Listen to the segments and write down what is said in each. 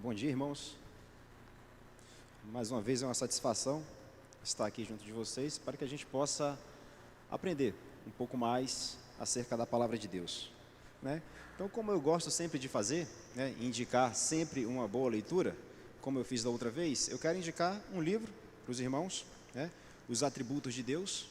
Bom dia, irmãos. Mais uma vez é uma satisfação estar aqui junto de vocês para que a gente possa aprender um pouco mais acerca da palavra de Deus, né? Então, como eu gosto sempre de fazer, né, indicar sempre uma boa leitura, como eu fiz da outra vez, eu quero indicar um livro para os irmãos, né, Os Atributos de Deus,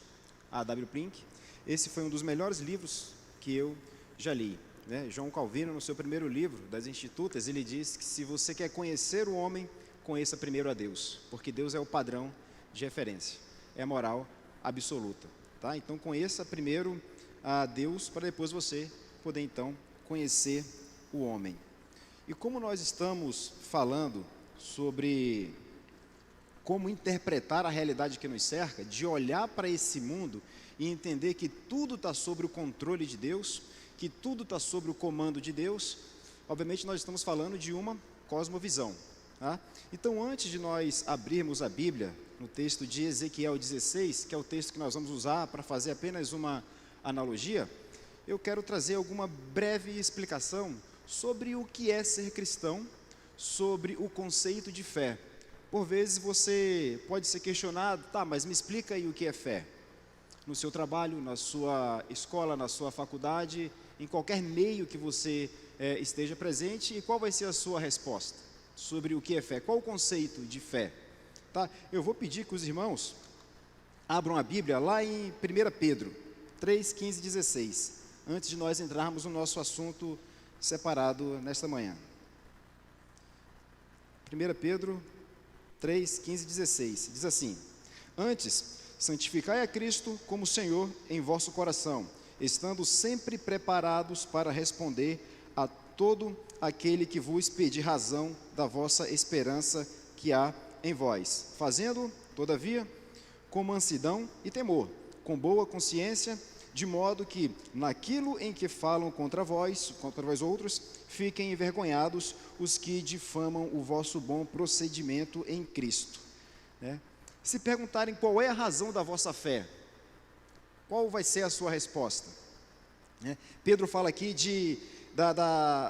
A. W. Pink. Esse foi um dos melhores livros que eu já li, né? João Calvino, no seu primeiro livro, das Institutas, ele diz que se você quer conhecer o homem, conheça primeiro a Deus, porque Deus é o padrão de referência, é a moral absoluta, tá? Então, conheça primeiro a Deus, para depois você poder, então, conhecer o homem. E como nós estamos falando sobre como interpretar a realidade que nos cerca, de olhar para esse mundo e entender que tudo está sob o controle de Deus, que tudo está sob o comando de Deus, obviamente nós estamos falando de uma cosmovisão, tá? Então, antes de nós abrirmos a Bíblia, no texto de Ezequiel 16, que é o texto que nós vamos usar para fazer apenas uma analogia, eu quero trazer alguma breve explicação sobre o que é ser cristão, sobre o conceito de fé. Por vezes você pode ser questionado, tá, mas me explica aí o que é fé. No seu trabalho, na sua escola, na sua faculdade, em qualquer meio que você esteja presente, e qual vai ser a sua resposta sobre o que é fé? Qual o conceito de fé? Tá? Eu vou pedir que os irmãos abram a Bíblia lá em 1 Pedro 3, 15 e 16, antes de nós entrarmos no nosso assunto separado nesta manhã. 1 Pedro 3, 15 e 16, diz assim: Antes, santificai a Cristo como Senhor em vosso coração, estando sempre preparados para responder a todo aquele que vos pedir razão da vossa esperança que há em vós, fazendo, todavia, com mansidão e temor, com boa consciência, de modo que, naquilo em que falam contra vós outros, fiquem envergonhados os que difamam o vosso bom procedimento em Cristo, né? Se perguntarem qual é a razão da vossa fé, qual vai ser a sua resposta, né? Pedro fala aqui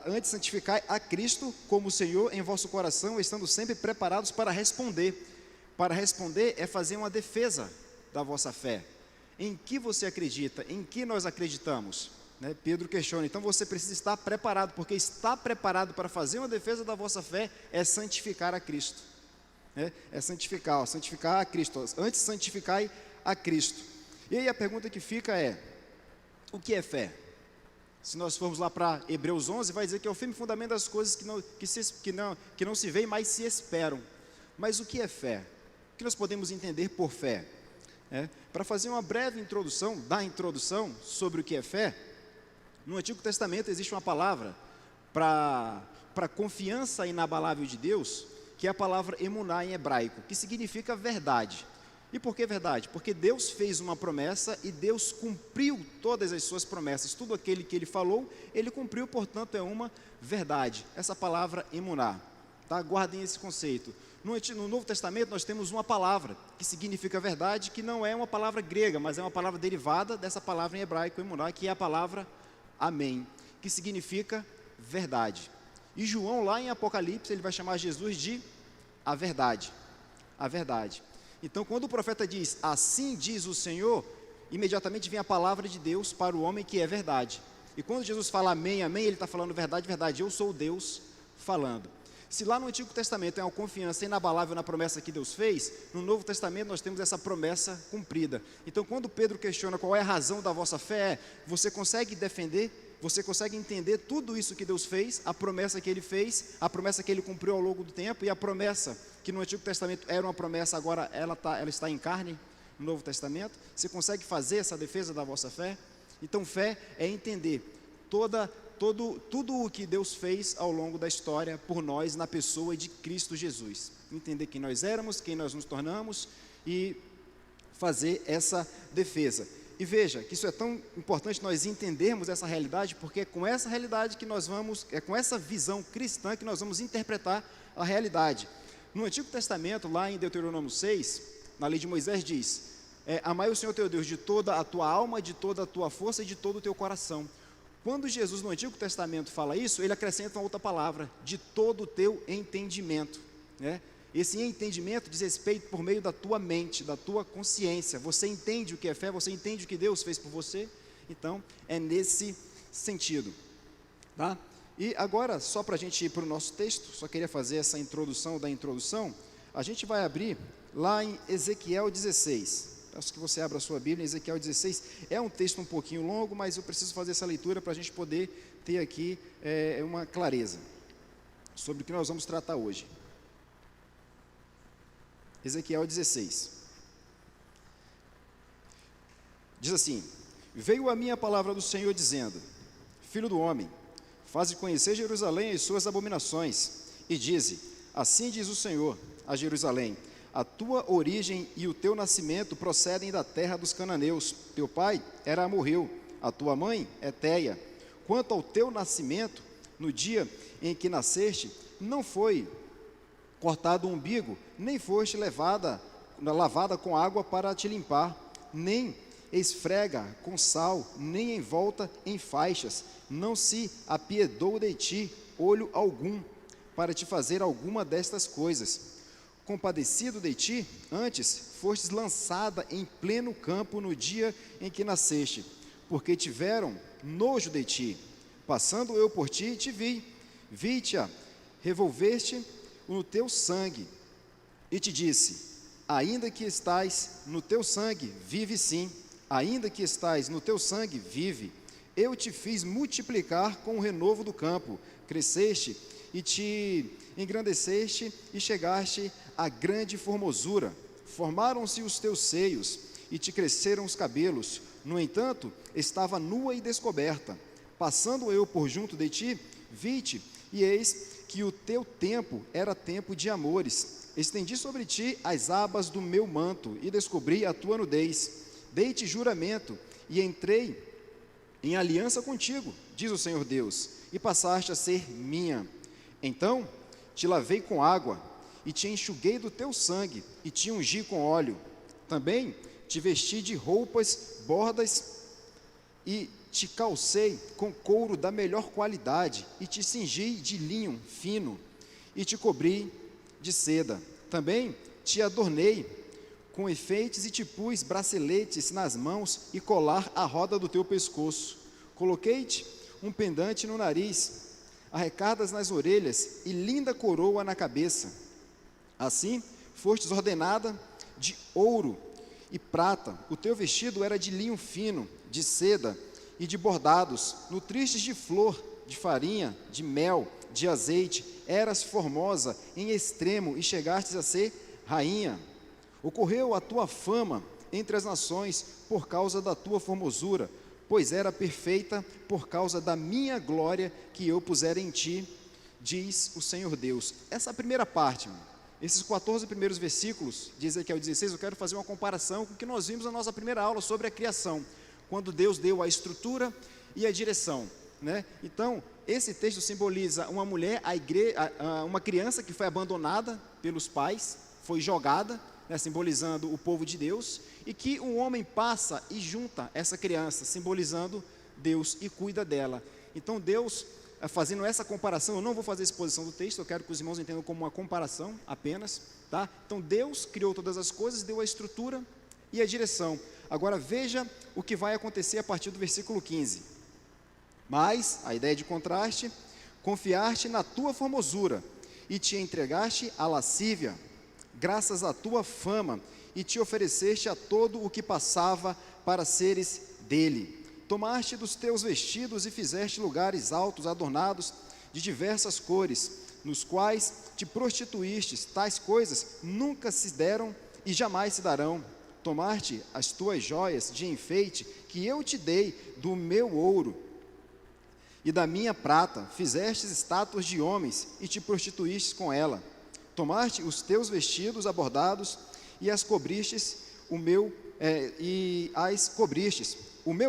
antes santificai a Cristo como Senhor em vosso coração, estando sempre preparados para responder. Para responder é fazer uma defesa da vossa fé. Em que você acredita? Em que nós acreditamos? Né? Pedro questiona, então você precisa estar preparado, porque estar preparado para fazer uma defesa da vossa fé é santificar a Cristo, né? É santificar a Cristo. Antes santificai a Cristo. E aí a pergunta que fica é: o que é fé? Se nós formos lá para Hebreus 11, vai dizer que é o firme fundamento das coisas que não se veem, mas se esperam. Mas o que é fé? O que nós podemos entender por fé? Para fazer uma breve introdução sobre o que é fé, no Antigo Testamento existe uma palavra para confiança inabalável de Deus, que é a palavra emuná em hebraico, que significa verdade. E por que verdade? Porque Deus fez uma promessa e Deus cumpriu todas as suas promessas. Tudo aquele que Ele falou, Ele cumpriu, portanto é uma verdade. Essa palavra emuná, tá? Guardem esse conceito. No Novo Testamento nós temos uma palavra que significa verdade, que não é uma palavra grega, mas é uma palavra derivada dessa palavra em hebraico, emuná, que é a palavra amém, que significa verdade. E João, lá em Apocalipse, ele vai chamar Jesus de a verdade. A verdade. Então, quando o profeta diz, assim diz o Senhor, imediatamente vem a palavra de Deus para o homem que é verdade. E quando Jesus fala amém, amém, ele está falando verdade, verdade, eu sou Deus falando. Se lá no Antigo Testamento é uma confiança inabalável na promessa que Deus fez, no Novo Testamento nós temos essa promessa cumprida. Então, quando Pedro questiona qual é a razão da vossa fé, você consegue defender, você consegue entender tudo isso que Deus fez, a promessa que Ele fez, a promessa que Ele cumpriu ao longo do tempo, e a promessa que no Antigo Testamento era uma promessa, agora ela está em carne no Novo Testamento. Você consegue fazer essa defesa da vossa fé? Então, fé é entender tudo o que Deus fez ao longo da história por nós na pessoa de Cristo Jesus. Entender quem nós éramos, quem nós nos tornamos e fazer essa defesa. E veja que isso é tão importante nós entendermos essa realidade, porque é com essa realidade que nós vamos, é com essa visão cristã que nós vamos interpretar a realidade. No Antigo Testamento, lá em Deuteronômio 6, na lei de Moisés diz, amai o Senhor teu Deus de toda a tua alma, de toda a tua força e de todo o teu coração. Quando Jesus no Antigo Testamento fala isso, ele acrescenta uma outra palavra, de todo o teu entendimento, né? Esse entendimento diz respeito por meio da tua mente, da tua consciência. Você entende o que é fé, você entende o que Deus fez por você? Então, é nesse sentido, tá? E agora, só para a gente ir para o nosso texto, só queria fazer essa introdução da introdução. A gente vai abrir lá em Ezequiel 16. Peço que você abra a sua Bíblia em Ezequiel 16. É um texto um pouquinho longo, mas eu preciso fazer essa leitura para a gente poder ter aqui uma clareza sobre o que nós vamos tratar hoje. Ezequiel 16. Diz assim: veio a minha palavra do Senhor dizendo: filho do homem, faze conhecer Jerusalém e suas abominações, e dize: assim diz o Senhor a Jerusalém: a tua origem e o teu nascimento procedem da terra dos cananeus. Teu pai era amorreu, a tua mãe é Heteia. Quanto ao teu nascimento, no dia em que nasceste, não foi cortado o umbigo, nem foste lavada com água para te limpar, nem esfrega com sal, nem envolta em faixas. Não se apiedou de ti olho algum para te fazer alguma destas coisas. Compadecido de ti, antes fostes lançada em pleno campo no dia em que nasceste, porque tiveram nojo de ti. Passando eu por ti, te vi-te, revolveste no teu sangue, e te disse: ainda que estais no teu sangue, vive sim, ainda que estais no teu sangue, vive. Eu te fiz multiplicar com o renovo do campo, cresceste e te engrandeceste e chegaste a grande formosura. Formaram-se os teus seios e te cresceram os cabelos. No entanto, estava nua e descoberta. Passando eu por junto de ti, vi-te, e eis que o teu tempo era tempo de amores. Estendi sobre ti as abas do meu manto e descobri a tua nudez. Dei-te juramento e entrei em aliança contigo, diz o Senhor Deus, e passaste a ser minha. Então te lavei com água e te enxuguei do teu sangue e te ungi com óleo. Também te vesti de roupas bordas e te calcei com couro da melhor qualidade e te cingi de linho fino e te cobri de seda. Também te adornei com enfeites e te pus braceletes nas mãos e colar à roda do teu pescoço. Coloquei-te um pendante no nariz, arrecadas nas orelhas e linda coroa na cabeça. Assim fostes ordenada de ouro e prata. O teu vestido era de linho fino, de seda e de bordados, nutristes de flor, de farinha, de mel, de azeite. Eras formosa em extremo e chegastes a ser rainha. Ocorreu a tua fama entre as nações por causa da tua formosura, pois era perfeita por causa da minha glória que eu pusera em ti, diz o Senhor Deus. Essa primeira parte, esses 14 primeiros versículos de Ezequiel 16, eu quero fazer uma comparação com o que nós vimos na nossa primeira aula sobre a criação, quando Deus deu a estrutura e a direção, né? Então, esse texto simboliza uma mulher, uma criança que foi abandonada pelos pais, foi jogada, né, simbolizando o povo de Deus, e que um homem passa e junta essa criança, simbolizando Deus, e cuida dela. Então Deus, fazendo essa comparação, eu não vou fazer exposição do texto, eu quero que os irmãos entendam como uma comparação apenas, tá? Então Deus criou todas as coisas, deu a estrutura e a direção. Agora veja o que vai acontecer a partir do versículo 15. Mas, a ideia de contraste: confiaste na tua formosura e te entregaste à lascívia, graças à tua fama, e te ofereceste a todo o que passava para seres dele. Tomaste dos teus vestidos e fizeste lugares altos adornados de diversas cores, nos quais te prostituístes. Tais coisas nunca se deram e jamais se darão. Tomaste as tuas joias de enfeite que eu te dei do meu ouro e da minha prata, fizestes estátuas de homens e te prostituístes com ela. Tomaste os teus vestidos abordados e as cobristes, o meu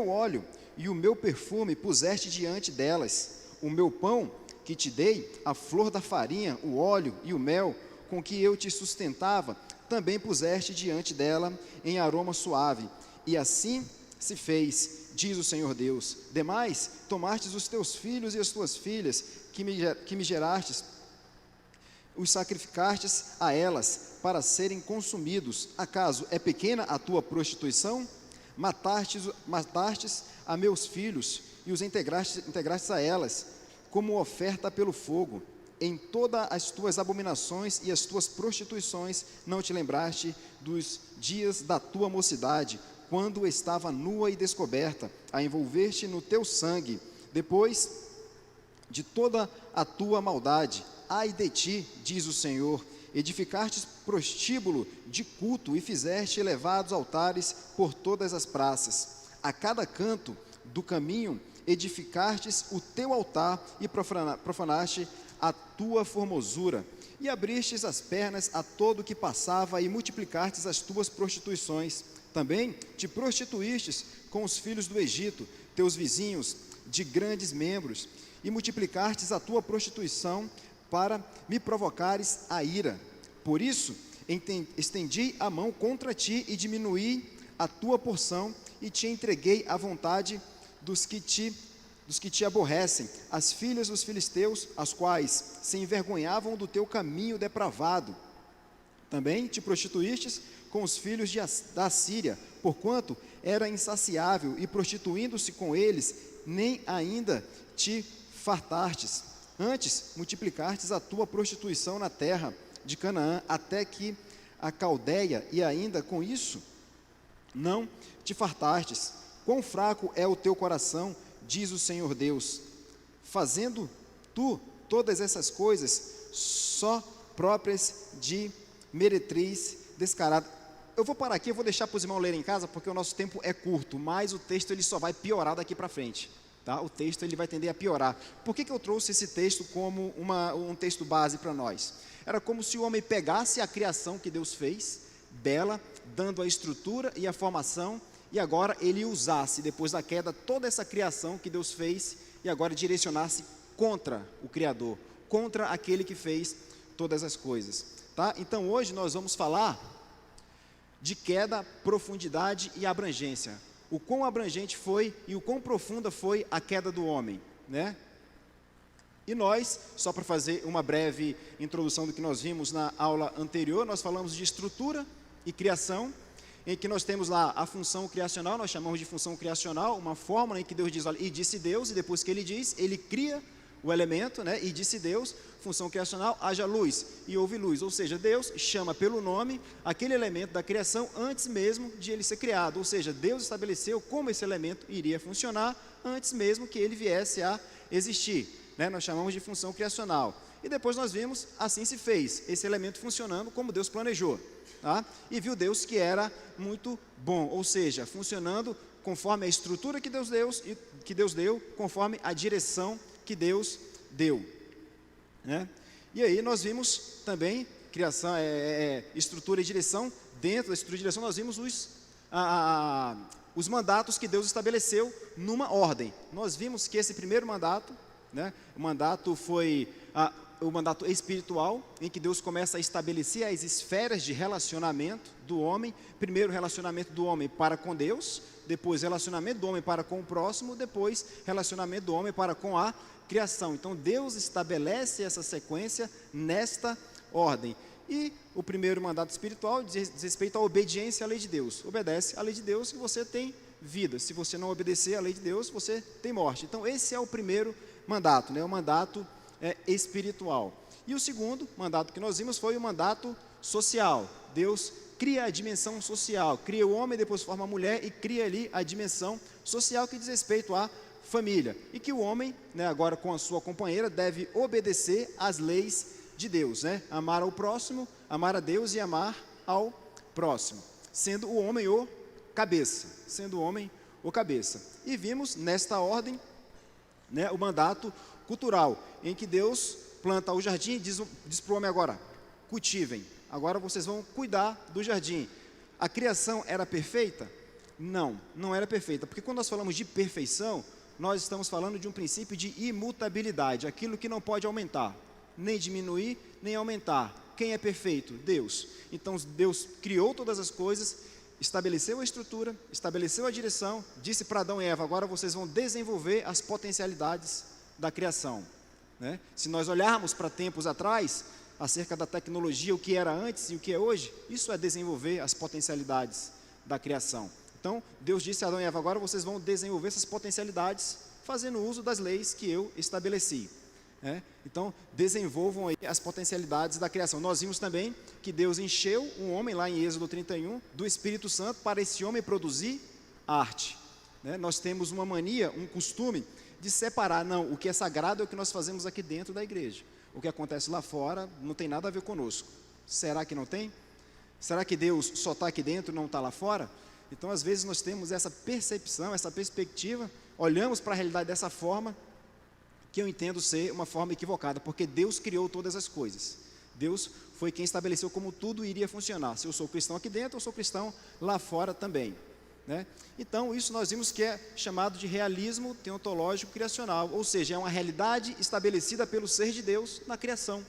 óleo e o meu perfume puseste diante delas. O meu pão que te dei, a flor da farinha, o óleo e o mel com que eu te sustentava, também puseste diante dela em aroma suave. E assim se fez, diz o Senhor Deus. Demais, tomastes os teus filhos e as tuas filhas, que me gerastes, os sacrificastes a elas, para serem consumidos. Acaso é pequena a tua prostituição? Matastes a meus filhos, e os integrastes a elas, como oferta pelo fogo. Em todas as tuas abominações e as tuas prostituições, não te lembraste dos dias da tua mocidade, quando estava nua e descoberta, a envolver-te no teu sangue, depois de toda a tua maldade. Ai de ti, diz o Senhor, edificastes prostíbulo de culto e fizeste elevados altares por todas as praças. A cada canto do caminho edificastes o teu altar e profanaste a tua formosura, e abristes as pernas a todo que passava e multiplicastes as tuas prostituições. Também te prostituístes com os filhos do Egito, teus vizinhos, de grandes membros, e multiplicastes a tua prostituição para me provocares a ira. Por isso, estendi a mão contra ti e diminuí a tua porção, e te entreguei à vontade dos que te aborrecem, as filhas dos filisteus, as quais se envergonhavam do teu caminho depravado. Também te prostituístes com os filhos da Síria, porquanto era insaciável, e prostituindo-se com eles, nem ainda te fartastes. Antes multiplicastes a tua prostituição na terra de Canaã, até que a Caldeia, e ainda com isso não te fartastes. Quão fraco é o teu coração, diz o Senhor Deus, fazendo tu todas essas coisas só próprias de meretriz descarada. Eu vou parar aqui, eu vou deixar para os irmãos lerem em casa, porque o nosso tempo é curto, mas o texto ele só vai piorar daqui para frente. Tá? O texto ele vai tender a piorar. Por que eu trouxe esse texto como um texto base para nós? Era como se o homem pegasse a criação que Deus fez, dela, dando a estrutura e a formação, e agora ele usasse, depois da queda, toda essa criação que Deus fez, e agora direcionasse contra o Criador, contra aquele que fez todas as coisas. Tá? Então hoje nós vamos falar de queda, profundidade e abrangência. O quão abrangente foi e o quão profunda foi a queda do homem, né? E nós, só para fazer uma breve introdução do que nós vimos na aula anterior, nós falamos de estrutura e criação, em que nós temos lá a função criacional, nós chamamos de função criacional, uma fórmula em que Deus diz, olha, e disse Deus, e depois que ele diz, ele cria o elemento, né? E disse Deus, função criacional, haja luz, e houve luz, ou seja, Deus chama pelo nome aquele elemento da criação antes mesmo de ele ser criado, ou seja, Deus estabeleceu como esse elemento iria funcionar antes mesmo que ele viesse a existir, né? Nós chamamos de função criacional, e depois nós vimos, assim se fez, esse elemento funcionando como Deus planejou, tá? E viu Deus que era muito bom, ou seja, funcionando conforme a estrutura que Deus deu, conforme a direção que Deus deu, né? E aí nós vimos também criação, estrutura e direção. Dentro da estrutura e direção nós vimos os mandatos que Deus estabeleceu numa ordem. Nós vimos que esse primeiro mandato, né, o mandato foi o mandato espiritual, em que Deus começa a estabelecer as esferas de relacionamento do homem. Primeiro, relacionamento do homem para com Deus, depois relacionamento do homem para com o próximo, depois relacionamento do homem para com a criação. Então Deus estabelece essa sequência nesta ordem. E o primeiro mandato espiritual diz respeito à obediência à lei de Deus. Obedece à lei de Deus e você tem vida. Se você não obedecer à lei de Deus, você tem morte. Então esse é o primeiro mandato, né? O mandato espiritual. E o segundo mandato que nós vimos foi o mandato social. Deus cria a dimensão social, cria o homem, depois forma a mulher e cria ali a dimensão social que diz respeito à família. E que o homem, né, agora com a sua companheira, deve obedecer às leis de Deus, né? Amar ao próximo, amar a Deus e amar ao próximo, sendo o homem o cabeça, E vimos nesta ordem, né, o mandato cultural, em que Deus planta o jardim e diz para o homem agora, cultivem, agora vocês vão cuidar do jardim. A criação era perfeita? Não, não era perfeita, porque quando nós falamos de perfeição, nós estamos falando de um princípio de imutabilidade, aquilo que não pode aumentar, nem diminuir, nem aumentar. Quem é perfeito? Deus. Então Deus criou todas as coisas estabeleceu a estrutura, estabeleceu a direção, disse para Adão e Eva: agora vocês vão desenvolver as potencialidades da criação, né? Se nós olharmos para tempos atrás, acerca da tecnologia, o que era antes e o que é hoje, isso é desenvolver as potencialidades da criação. Então, Deus disse a Adão e Eva: agora vocês vão desenvolver essas potencialidades fazendo uso das leis que eu estabeleci, né? Então, desenvolvam aí as potencialidades da criação. Nós vimos também que Deus encheu um homem, lá em Êxodo 31, do Espírito Santo para esse homem produzir arte, né? Nós temos uma mania, um costume de separar, não, o que é sagrado é o que nós fazemos aqui dentro da igreja. O que acontece lá fora não tem nada a ver conosco. Será que não tem? Será que Deus só está aqui dentro e não está lá fora? Então, às vezes, nós temos essa percepção, essa perspectiva, olhamos para a realidade dessa forma, que eu entendo ser uma forma equivocada, porque Deus criou todas as coisas. Deus foi quem estabeleceu como tudo iria funcionar. Se eu sou cristão aqui dentro, eu sou cristão lá fora também, né? Então, isso nós vimos que é chamado de realismo teontológico criacional, ou seja, é uma realidade estabelecida pelo ser de Deus na criação.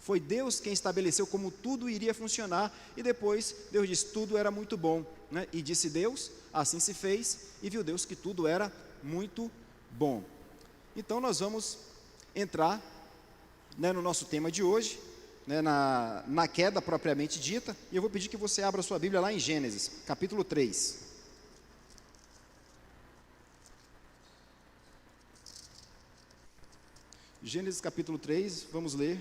Foi Deus quem estabeleceu como tudo iria funcionar, e depois Deus disse: tudo era muito bom, né? E disse Deus, assim se fez, e viu Deus que tudo era muito bom. Então, nós vamos entrar, né, no nosso tema de hoje, né, na queda propriamente dita, e eu vou pedir que você abra sua Bíblia lá em Gênesis, capítulo 3. Gênesis capítulo 3, vamos ler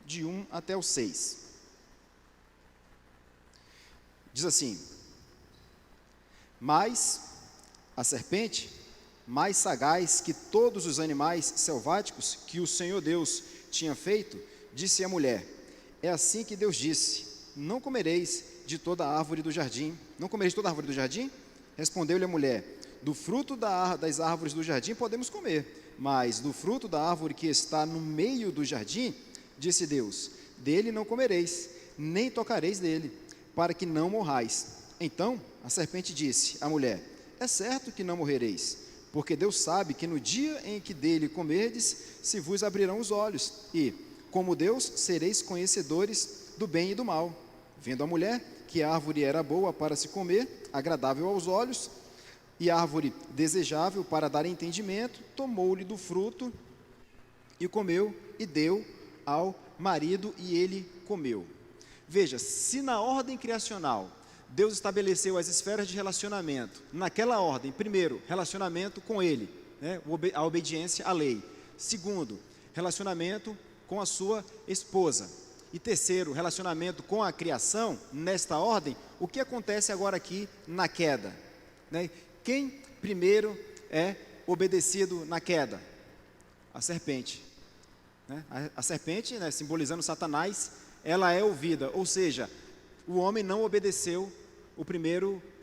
de 1 até o 6. Diz assim: mas a serpente, mais sagaz que todos os animais selváticos que o Senhor Deus tinha feito, disse à mulher: é assim que Deus disse: não comereis de toda a árvore do jardim. Não comereis de toda a árvore do jardim? Respondeu-lhe a mulher: do fruto das árvores do jardim podemos comer, mas do fruto da árvore que está no meio do jardim, disse Deus: dele não comereis, nem tocareis dele, para que não morrais. Então a serpente disse à mulher: é certo que não morrereis, porque Deus sabe que no dia em que dele comerdes, se vos abrirão os olhos, e, como Deus, sereis conhecedores do bem e do mal. Vendo a mulher que a árvore era boa para se comer, agradável aos olhos, e árvore desejável para dar entendimento, tomou-lhe do fruto, e comeu, e deu ao marido, e ele comeu. Veja, se na ordem criacional Deus estabeleceu as esferas de relacionamento, naquela ordem: primeiro, relacionamento com Ele, né, a obediência à lei; segundo, relacionamento com a sua esposa; e terceiro, relacionamento com a criação. Nesta ordem, o que acontece agora aqui na queda, né? Quem primeiro é obedecido na queda? A serpente, né? A serpente, né, simbolizando Satanás, ela é ouvida, ou seja, o homem não obedeceu a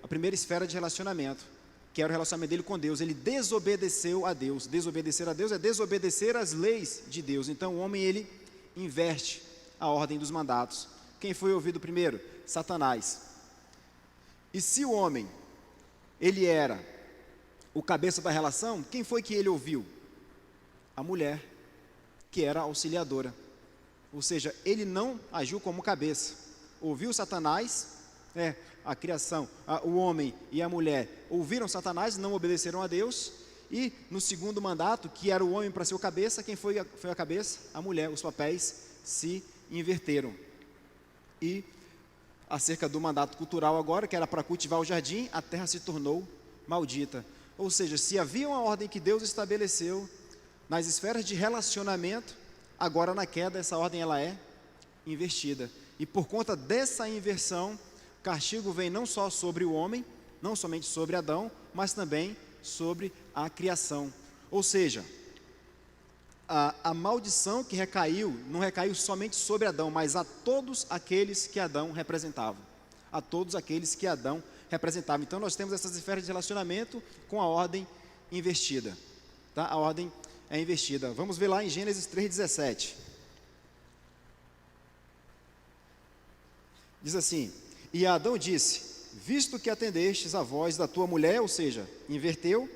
primeira esfera de relacionamento, que era o relacionamento dele com Deus. Ele desobedeceu a Deus. Desobedecer a Deus é desobedecer às leis de Deus. Então, o homem, ele inverte a ordem dos mandatos. Quem foi ouvido primeiro? Satanás. E se o homem, ele era o cabeça da relação, quem foi que ele ouviu? A mulher, que era auxiliadora. Ou seja, ele não agiu como cabeça. Ouviu Satanás, a criação, o homem e a mulher ouviram Satanás, não obedeceram a Deus. E no segundo mandato, que era o homem para ser o cabeça, quem foi a cabeça? A mulher. Os papéis se inverteram. E acerca do mandato cultural agora, que era para cultivar o jardim, a terra se tornou maldita. Ou seja, se havia uma ordem que Deus estabeleceu nas esferas de relacionamento, agora na queda essa ordem ela é invertida. E por conta dessa inversão, o castigo vem não só sobre o homem, não somente sobre Adão, mas também sobre a criação. Ou seja, a maldição que recaiu, não recaiu somente sobre Adão, mas a todos aqueles que Adão representava. A todos aqueles que Adão representava. Então nós temos essas esferas de relacionamento com a ordem invertida, tá? A ordem é invertida. Vamos ver lá em Gênesis 3,17. Diz assim: e Adão disse: visto que atendestes a voz da tua mulher, ou seja, inverteu,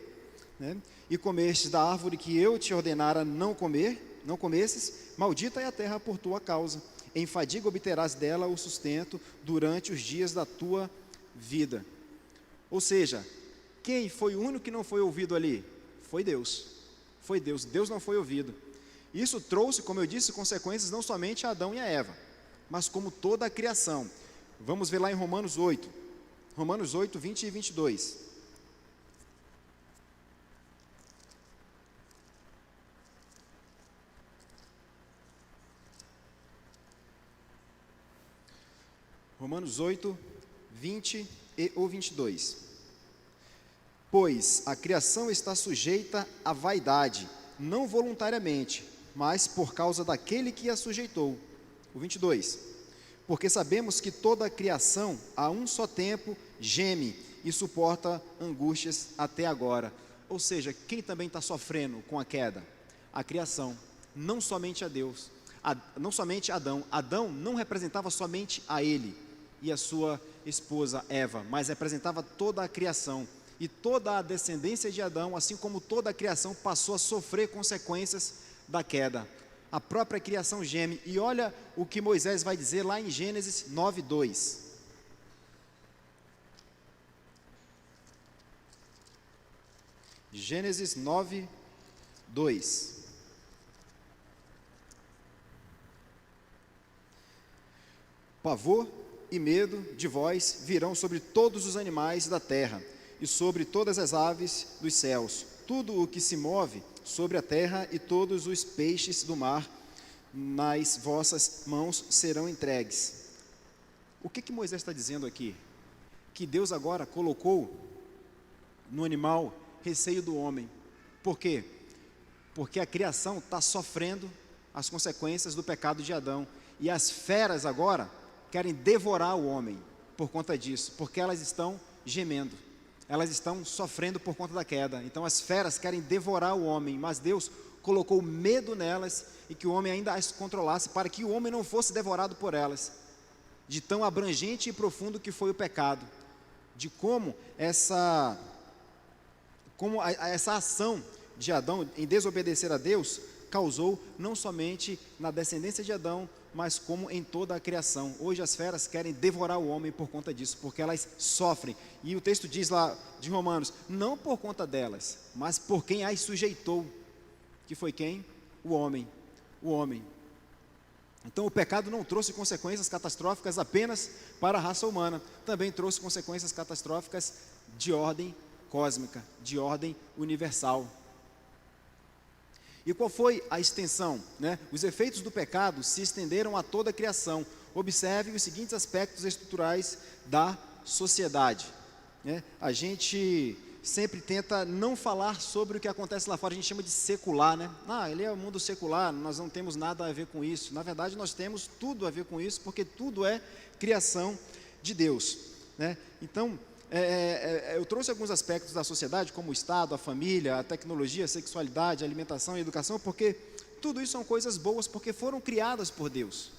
né, e comestes da árvore que eu te ordenara não comesses, maldita é a terra por tua causa. Em fadiga obterás dela o sustento durante os dias da tua vida. Ou seja, quem foi o único que não foi ouvido ali? Foi Deus. Foi Deus. Deus não foi ouvido. Isso trouxe, como eu disse, consequências não somente a Adão e a Eva, mas como toda a criação. Vamos ver lá em Romanos 8. Romanos 8, 20 e 22. Romanos 8, 20 e o 22. Pois a criação está sujeita à vaidade, não voluntariamente, mas por causa daquele que a sujeitou. O 22. Porque sabemos que toda a criação, a um só tempo, geme e suporta angústias até agora. Ou seja, quem também está sofrendo com a queda? A criação, não somente a Deus, não somente Adão. Adão não representava somente a ele e a sua esposa Eva, mas representava toda a criação. E toda a descendência de Adão, assim como toda a criação, passou a sofrer consequências da queda. A própria criação geme. E olha o que Moisés vai dizer lá em Gênesis 9, 2. Gênesis 9, 2. Pavor e medo de vós virão sobre todos os animais da terra e sobre todas as aves dos céus, tudo o que se move sobre a terra e todos os peixes do mar, nas vossas mãos serão entregues. O que Moisés está dizendo aqui? Que Deus agora colocou no animal receio do homem. Por quê? Porque a criação está sofrendo as consequências do pecado de Adão, e as feras agora querem devorar o homem por conta disso, porque elas estão gemendo. Elas estão sofrendo por conta da queda. Então as feras querem devorar o homem, mas Deus colocou medo nelas e que o homem ainda as controlasse, para que o homem não fosse devorado por elas, de tão abrangente e profundo que foi o pecado, de como essa ação de Adão em desobedecer a Deus causou não somente na descendência de Adão, mas como em toda a criação. Hoje as feras querem devorar o homem por conta disso, porque elas sofrem. E o texto diz lá de Romanos, não por conta delas, mas por quem as sujeitou, que foi quem? O homem. O homem. Então o pecado não trouxe consequências catastróficas apenas para a raça humana, também trouxe consequências catastróficas de ordem cósmica, de ordem universal. E qual foi a extensão? Os efeitos do pecado se estenderam a toda a criação. Observe os seguintes aspectos estruturais da sociedade. A gente sempre tenta não falar sobre o que acontece lá fora, a gente chama de secular, ele é o mundo secular, nós não temos nada a ver com isso. Na verdade, nós temos tudo a ver com isso, porque tudo é criação de Deus. Então, eu trouxe alguns aspectos da sociedade, como o Estado, a família, a tecnologia, a sexualidade, a alimentação e a educação, porque tudo isso são coisas boas, porque foram criadas por Deus.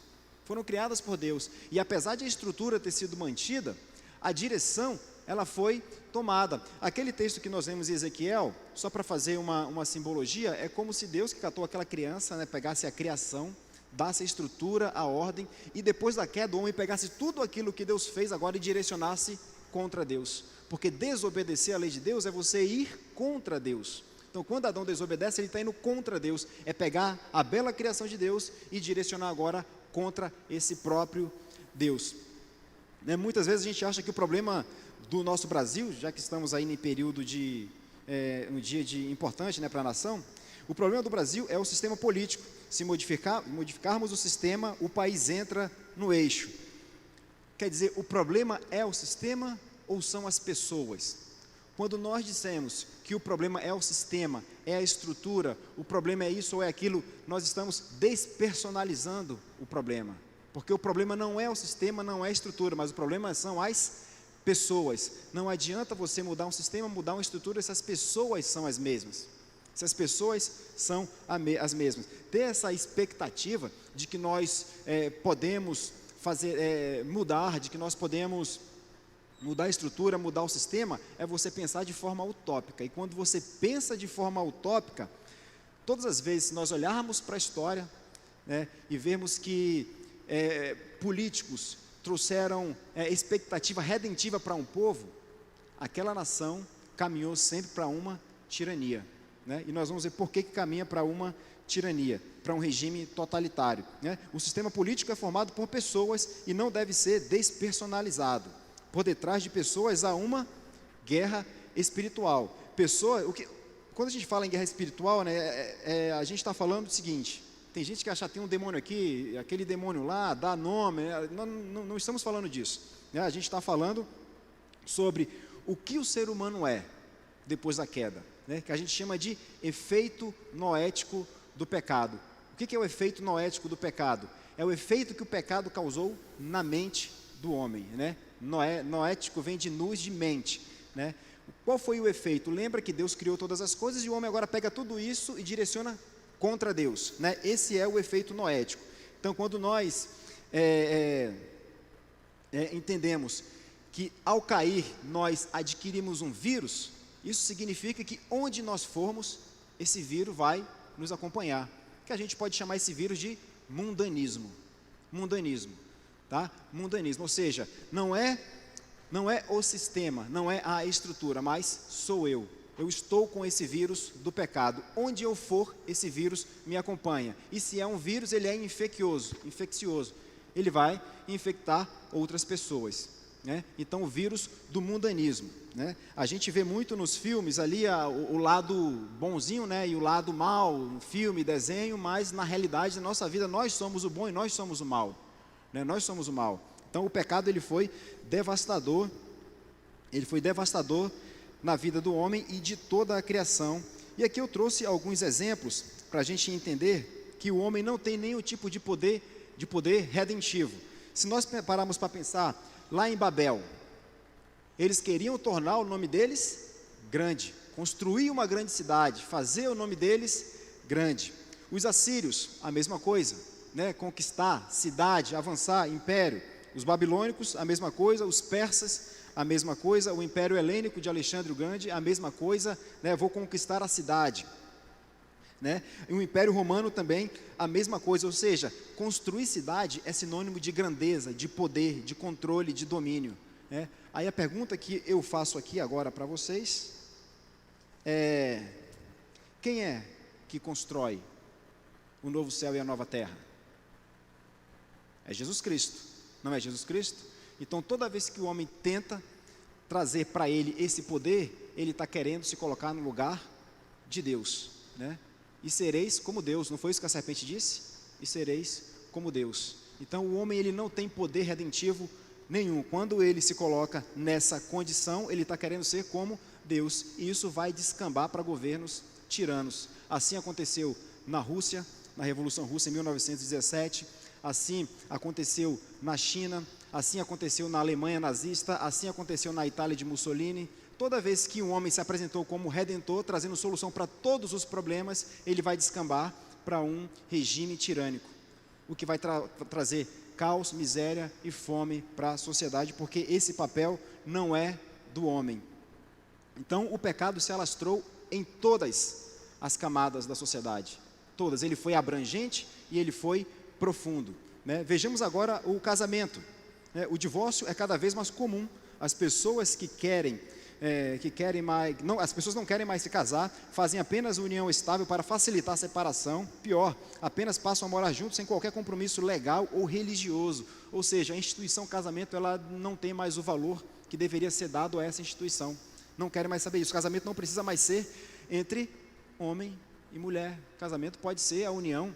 Foram criadas por Deus. E apesar de a estrutura ter sido mantida, a direção, ela foi tomada. Aquele texto que nós vemos em Ezequiel, só para fazer uma simbologia, é como se Deus, que catou aquela criança, pegasse a criação, dasse a estrutura, a ordem, e depois da queda, o homem pegasse tudo aquilo que Deus fez agora e direcionasse contra Deus, porque desobedecer a lei de Deus é você ir contra Deus. Então quando Adão desobedece, ele está indo contra Deus, é pegar a bela criação de Deus e direcionar agora contra esse próprio Deus. Muitas vezes a gente acha que o problema do nosso Brasil, já que estamos aí em período de um dia importante para a nação, o problema do Brasil é o sistema político. Se modificarmos o sistema, o país entra no eixo. Quer dizer, o problema é o sistema ou são as pessoas? Quando nós dissemos que o problema é o sistema, é a estrutura, o problema é isso ou é aquilo, nós estamos despersonalizando o problema. Porque o problema não é o sistema, não é a estrutura, mas o problema são as pessoas. Não adianta você mudar um sistema, mudar uma estrutura, se as pessoas são as mesmas. Se as pessoas são as mesmas. Ter essa expectativa de que nós podemos mudar, de que nós podemos mudar a estrutura, mudar o sistema, é você pensar de forma utópica. E quando você pensa de forma utópica, todas as vezes, se nós olharmos para a história, e vermos que políticos trouxeram expectativa redentiva para um povo, aquela nação caminhou sempre para uma tirania, né? E nós vamos ver por que caminha para uma tirania, para um regime totalitário, né? O sistema político é formado por pessoas e não deve ser despersonalizado. Por detrás de pessoas há uma guerra espiritual. Quando a gente fala em guerra espiritual, né, a gente está falando do seguinte: tem gente que acha que tem um demônio aqui, aquele demônio lá, dá nome, né? Não estamos falando disso, né? A gente está falando sobre o que o ser humano é depois da queda, né? Que a gente chama de efeito noético do pecado. O que é o efeito noético do pecado? É o efeito que o pecado causou na mente do homem, né? Noético vem de nous, de mente, né? Qual foi o efeito? Lembra que Deus criou todas as coisas e o homem agora pega tudo isso e direciona contra Deus, né? Esse é o efeito noético. Então, quando nós entendemos que ao cair nós adquirimos um vírus, isso significa que onde nós formos, esse vírus vai nos acompanhar, que a gente pode chamar esse vírus de mundanismo, tá? Mundanismo, ou seja, não é o sistema, não é a estrutura, mas sou eu estou com esse vírus do pecado, onde eu for, esse vírus me acompanha, e se é um vírus, ele é infeccioso, ele vai infectar outras pessoas, né? Então o vírus do mundanismo, né? A gente vê muito nos filmes ali o lado bonzinho, né, e o lado mal, filme, desenho, mas na realidade, na nossa vida, nós somos o bom e nós somos o mal, né? Nós somos o mal. Então o pecado ele foi devastador na vida do homem e de toda a criação. E aqui eu trouxe alguns exemplos para a gente entender que o homem não tem nenhum tipo de poder redentivo. Se nós pararmos para pensar, lá em Babel, eles queriam tornar o nome deles grande, construir uma grande cidade, fazer o nome deles grande. Os assírios, a mesma coisa, né? Conquistar cidade, avançar, império. Os babilônicos, a mesma coisa. Os persas, a mesma coisa. O Império Helênico de Alexandre o Grande, a mesma coisa, né? Vou conquistar a cidade, né? E o Império Romano também, a mesma coisa. Ou seja, construir cidade é sinônimo de grandeza, de poder, de controle, de domínio, né? Aí a pergunta que eu faço aqui agora para vocês é: quem é que constrói o novo céu e a nova terra? É Jesus Cristo, não é Jesus Cristo? Então toda vez que o homem tenta trazer para ele esse poder, ele está querendo se colocar no lugar de Deus, né? E sereis como Deus, não foi isso que a serpente disse? E sereis como Deus. Então o homem ele não tem poder redentivo nenhum. Quando ele se coloca nessa condição, ele está querendo ser como Deus, e isso vai descambar para governos tiranos. Assim aconteceu na Rússia, na Revolução Russa em 1917, assim aconteceu na China, assim aconteceu na Alemanha nazista, assim aconteceu na Itália de Mussolini. Toda vez que um homem se apresentou como redentor, trazendo solução para todos os problemas, ele vai descambar para um regime tirânico, o que vai trazer caos, miséria e fome para a sociedade, porque esse papel não é do homem. Então o pecado se alastrou em todas as camadas da sociedade, todas. Ele foi abrangente e ele foi profundo, né? Vejamos agora o casamento, né? O divórcio é cada vez mais comum. As pessoas as pessoas não querem mais se casar, fazem apenas união estável para facilitar a separação. Pior, apenas passam a morar juntos sem qualquer compromisso legal ou religioso. Ou seja, a instituição casamento ela não tem mais o valor que deveria ser dado a essa instituição. Não querem mais saber isso. O casamento não precisa mais ser entre homem e mulher. O casamento pode ser a união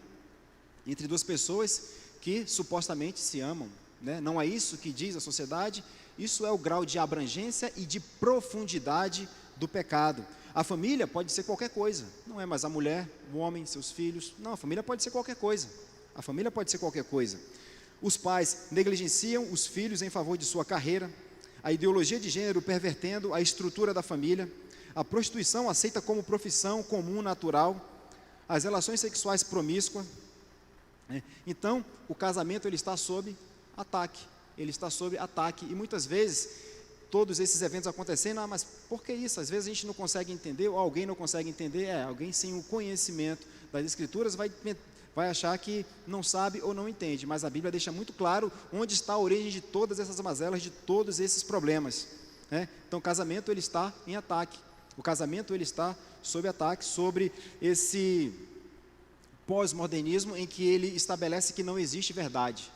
entre duas pessoas que supostamente se amam, né? Não é isso que diz a sociedade. Isso é o grau de abrangência e de profundidade do pecado. A família pode ser qualquer coisa, não é mais a mulher, o homem, seus filhos. Não, a família pode ser qualquer coisa. A família pode ser qualquer coisa. Os pais negligenciam os filhos em favor de sua carreira, a ideologia de gênero pervertendo a estrutura da família, a prostituição aceita como profissão comum, natural, as relações sexuais promíscuas, né? Então, o casamento ele está sob ataque. Ele está sob ataque, e muitas vezes, todos esses eventos acontecendo, mas por que isso? Às vezes a gente não consegue entender, ou alguém não consegue entender, alguém sem o conhecimento das Escrituras vai vai achar que não sabe ou não entende, mas a Bíblia deixa muito claro onde está a origem de todas essas mazelas, de todos esses problemas, né? Então o casamento ele está em ataque, o casamento ele está sob ataque, sobre esse pós-modernismo em que ele estabelece que não existe verdade.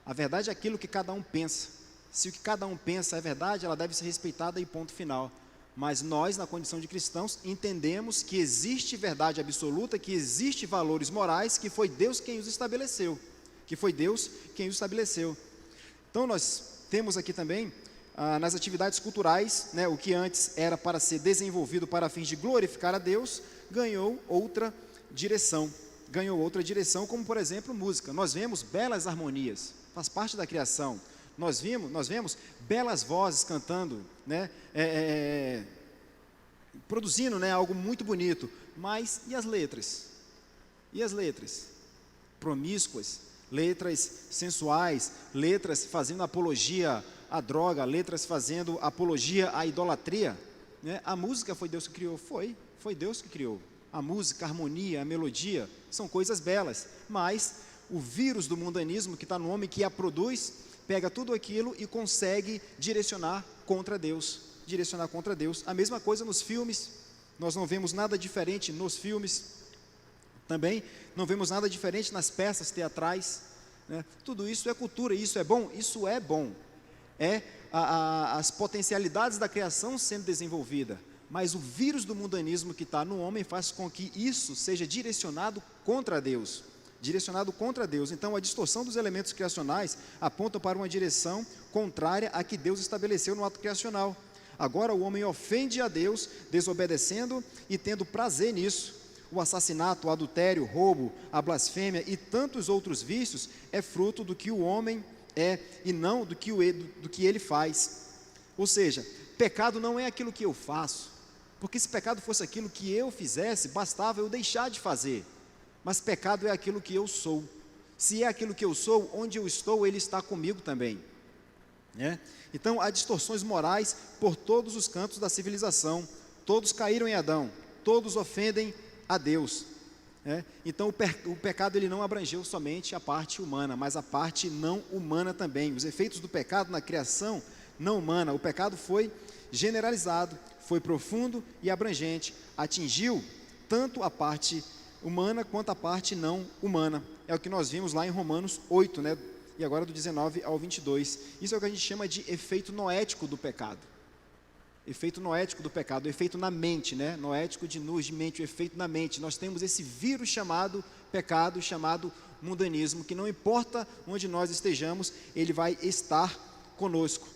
A verdade é aquilo que cada um pensa. Se o que cada um pensa é verdade, ela deve ser respeitada e ponto final. Mas nós, na condição de cristãos, entendemos que existe verdade absoluta, que existe valores morais, que foi Deus quem os estabeleceu. Então nós temos aqui também, nas atividades culturais, né, o que antes era para ser desenvolvido para fins de glorificar a Deus, ganhou outra direção, como por exemplo música. Nós vemos belas harmonias, faz parte da criação. Nós vemos belas vozes cantando, né, produzindo, né, algo muito bonito, mas e as letras? Promíscuas, letras sensuais, letras fazendo apologia à droga, letras fazendo apologia à idolatria, né? A música foi Deus que criou? Foi Deus que criou. A música, a harmonia, a melodia, são coisas belas, mas o vírus do mundanismo que está no homem, que a produz, pega tudo aquilo e consegue direcionar contra Deus. A mesma coisa nos filmes, nós não vemos nada diferente nos filmes, também não vemos nada diferente nas peças teatrais, né? Tudo isso é cultura, isso é bom, as potencialidades da criação sendo desenvolvida, mas o vírus do mundanismo que está no homem faz com que isso seja direcionado contra Deus. Então a distorção dos elementos criacionais aponta para uma direção contrária à que Deus estabeleceu no ato criacional. Agora o homem ofende a Deus, desobedecendo e tendo prazer nisso. O assassinato, o adultério, o roubo, a blasfêmia e tantos outros vícios é fruto do que o homem é e não do que ele faz. Ou seja, pecado não é aquilo que eu faço, porque se pecado fosse aquilo que eu fizesse, bastava eu deixar de fazer. Mas pecado é aquilo que eu sou. Se é aquilo que eu sou, onde eu estou, Ele está comigo também, né? Então há distorções morais por todos os cantos da civilização. Todos caíram em Adão, todos ofendem a Deus, né? Então o pecado ele não abrangeu somente a parte humana, mas a parte não humana também. Os efeitos do pecado na criação não humana, o pecado foi generalizado, foi profundo e abrangente, atingiu tanto a parte humana quanto a parte não humana. É o que nós vimos lá em Romanos 8, né? E agora do 19 ao 22. Isso é o que a gente chama de efeito noético do pecado. Efeito na mente, né? Noético de nus, de mente, o efeito na mente. Nós temos esse vírus chamado pecado, chamado mundanismo, que não importa onde nós estejamos, ele vai estar conosco.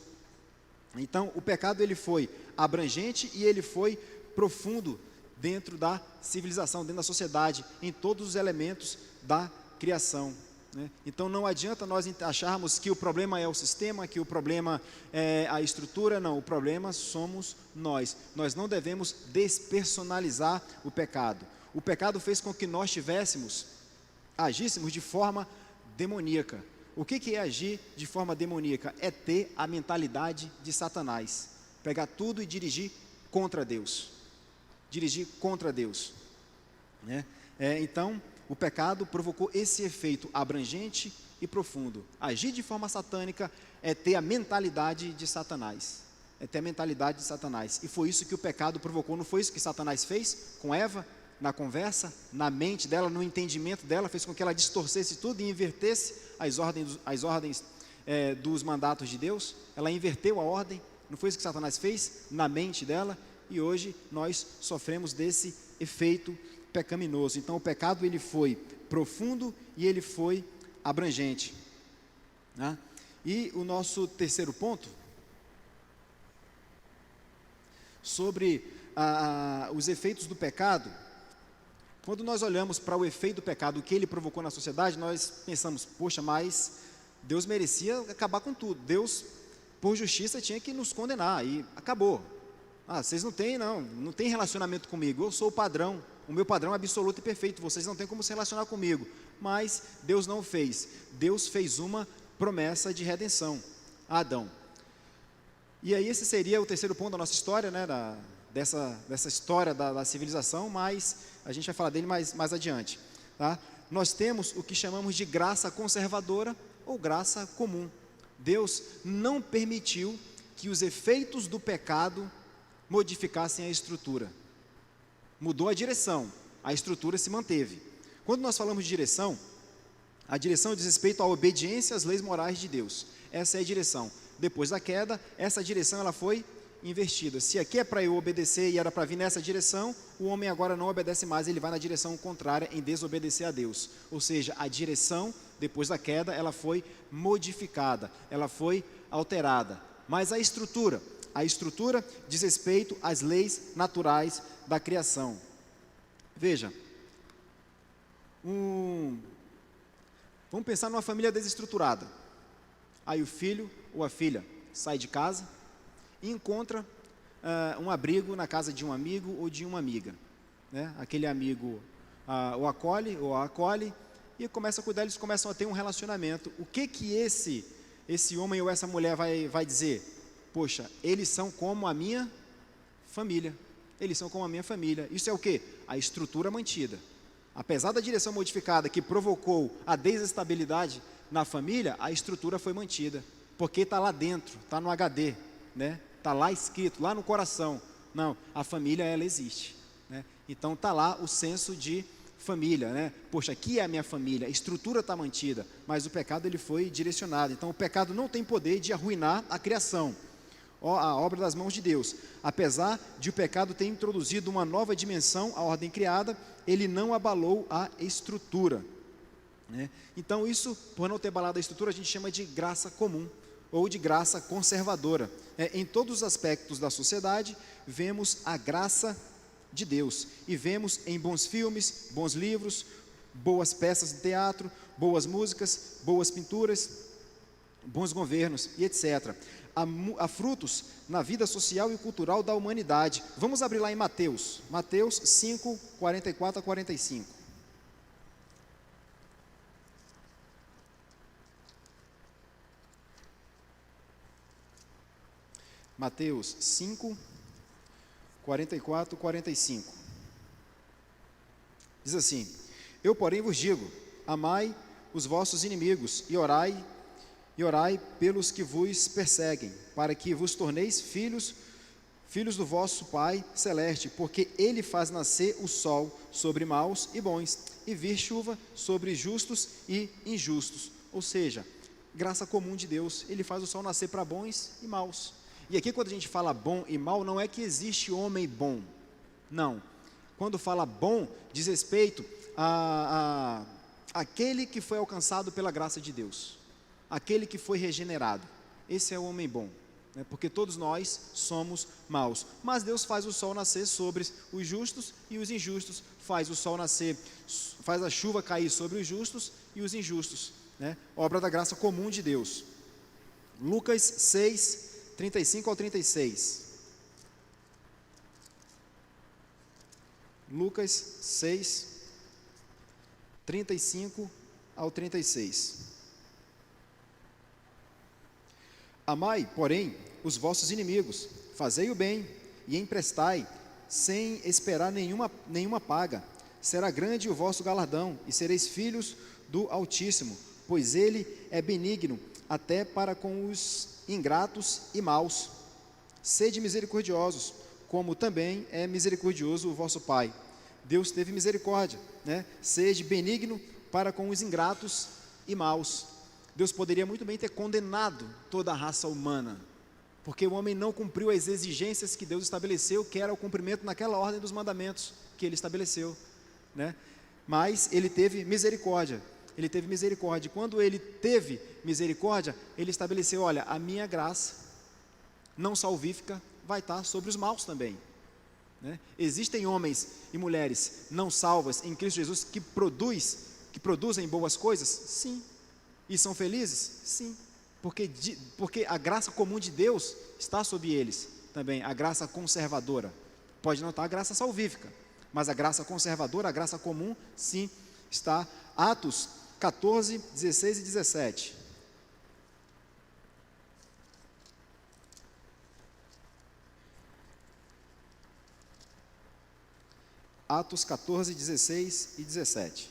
Então, o pecado ele foi abrangente e ele foi profundo dentro da civilização, dentro da sociedade, em todos os elementos da criação, né? Então não adianta nós acharmos que o problema é o sistema, que o problema é a estrutura. Não, o problema somos nós. Nós não devemos despersonalizar o pecado. O pecado fez com que nós agíssemos de forma demoníaca. O que é agir de forma demoníaca? É ter a mentalidade de Satanás, pegar tudo e dirigir contra Deus, né? Então o pecado provocou esse efeito abrangente e profundo. Agir de forma satânica é ter a mentalidade de Satanás, e foi isso que o pecado provocou. Não foi isso que Satanás fez com Eva? Na conversa, na mente dela, no entendimento dela, fez com que ela distorcesse tudo e invertesse as ordens dos mandatos de Deus. Ela inverteu a ordem. Não foi isso que Satanás fez na mente dela? E hoje nós sofremos desse efeito pecaminoso. Então o pecado ele foi profundo e ele foi abrangente, né? E o nosso terceiro ponto, sobre os efeitos do pecado. Quando nós olhamos para o efeito do pecado, o que ele provocou na sociedade, nós pensamos, poxa, mas Deus merecia acabar com tudo. Deus, por justiça, tinha que nos condenar e acabou. Vocês não tem relacionamento comigo, eu sou o padrão, o meu padrão é absoluto e perfeito, vocês não têm como se relacionar comigo. Mas Deus não fez. Deus fez uma promessa de redenção a Adão. E aí esse seria o terceiro ponto da nossa história, né, dessa história da civilização, mas a gente vai falar dele mais adiante, tá? nós temos o que chamamos de graça conservadora ou graça comum. Deus não permitiu que os efeitos do pecado modificassem a estrutura. Mudou a direção, a estrutura se manteve. Quando nós falamos de direção, a direção diz respeito à obediência às leis morais de Deus. Essa é a direção. Depois da queda, essa direção ela foi invertida. Se aqui é para eu obedecer e era para vir nessa direção, o homem agora não obedece mais, ele vai na direção contrária em desobedecer a Deus. Ou seja, a direção, depois da queda, ela foi modificada, ela foi alterada. Mas a estrutura diz respeito às leis naturais da criação. Veja, vamos pensar numa família desestruturada. Aí o filho ou a filha sai de casa e encontra um abrigo na casa de um amigo ou de uma amiga, né? Aquele amigo o acolhe ou a acolhe e começa a cuidar, eles começam a ter um relacionamento. O que esse homem ou essa mulher vai dizer? Poxa, eles são como a minha família. Eles são como a minha família. Isso é o quê? A estrutura mantida. Apesar da direção modificada que provocou a desestabilidade na família, a estrutura foi mantida, porque está lá dentro, está no HD, né? Está lá escrito, lá no coração. Não, a família ela existe, né? Então está lá o senso de família, né? Poxa, aqui é a minha família, a estrutura está mantida, mas o pecado ele foi direcionado. Então o pecado não tem poder de arruinar a criação, a obra das mãos de Deus. Apesar de o pecado ter introduzido uma nova dimensão à ordem criada, ele não abalou a estrutura, né? Então isso, por não ter abalado a estrutura, a gente chama de graça comum ou de graça conservadora. Em todos os aspectos da sociedade, vemos a graça de Deus, e vemos em bons filmes, bons livros, boas peças de teatro, boas músicas, boas pinturas, bons governos e etc. Há frutos na vida social e cultural da humanidade. Vamos abrir lá em Mateus 5, 44 a 45. Mateus 5, 44, 45. Diz assim: Eu, porém, vos digo, amai os vossos inimigos e orai pelos que vos perseguem, para que vos torneis filhos do vosso Pai Celeste, porque Ele faz nascer o sol sobre maus e bons, e vir chuva sobre justos e injustos. Ou seja, graça comum de Deus, Ele faz o sol nascer para bons e maus. E aqui quando a gente fala bom e mal, não é que existe homem bom, não. Quando fala bom, diz respeito a aquele que foi alcançado pela graça de Deus, aquele que foi regenerado. Esse é o homem bom, né? Porque todos nós somos maus, mas Deus faz o sol nascer sobre os justos e os injustos, faz o sol nascer, faz a chuva cair sobre os justos e os injustos, né? Obra da graça comum de Deus. Lucas 6, 35 ao 36. Lucas 6, 35 ao 36. Amai, porém, os vossos inimigos, fazei o bem e emprestai, sem esperar nenhuma paga. Será grande o vosso galardão, e sereis filhos do Altíssimo, pois Ele é benigno até para com os ingratos e maus. Sede misericordiosos, como também é misericordioso o vosso Pai. Deus teve misericórdia, né? Sede benigno para com os ingratos e maus. Deus poderia muito bem ter condenado toda a raça humana, porque o homem não cumpriu as exigências que Deus estabeleceu, que era o cumprimento naquela ordem dos mandamentos que Ele estabeleceu, né? Mas Ele teve misericórdia. Ele teve misericórdia. Quando Ele teve misericórdia, Ele estabeleceu: olha, a minha graça não salvífica vai estar sobre os maus também, né? Existem homens e mulheres não salvas em Cristo Jesus que produzem boas coisas? Sim. E são felizes? Sim. Porque a graça comum de Deus está sobre eles também, a graça conservadora. Pode não estar a graça salvífica, mas a graça conservadora, a graça comum, sim, está. Atos 14, 16 e 17. Atos 14, 16 e 17.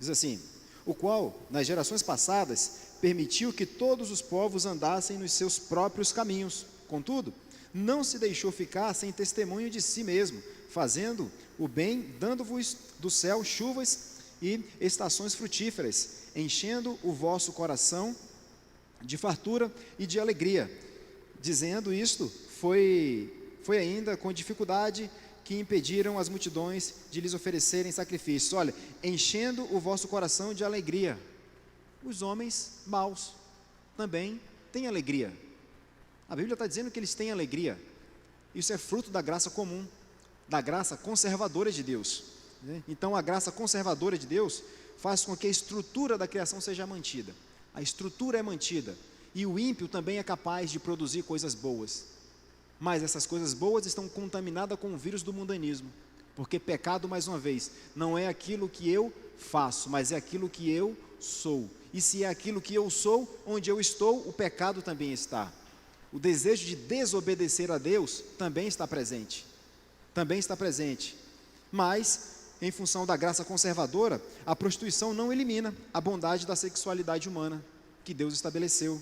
Diz assim: o qual, nas gerações passadas, permitiu que todos os povos andassem nos seus próprios caminhos. Contudo, não se deixou ficar sem testemunho de si mesmo, fazendo o bem, dando-vos do céu chuvas e estações frutíferas, enchendo o vosso coração de fartura e de alegria. Dizendo isto, foi ainda com dificuldade que impediram as multidões de lhes oferecerem sacrifícios. Olha, enchendo o vosso coração de alegria. Os homens maus também têm alegria. A Bíblia está dizendo que eles têm alegria. Isso é fruto da graça comum, da graça conservadora de Deus, né? Então a graça conservadora de Deus faz com que a estrutura da criação seja mantida. A estrutura é mantida. E o ímpio também é capaz de produzir coisas boas. Mas essas coisas boas estão contaminadas com o vírus do mundanismo. Porque pecado, mais uma vez, não é aquilo que eu faço, mas é aquilo que eu sou. E se é aquilo que eu sou, onde eu estou, o pecado também está. O desejo de desobedecer a Deus também está presente. Também está presente. Mas, em função da graça conservadora, a prostituição não elimina a bondade da sexualidade humana que Deus estabeleceu.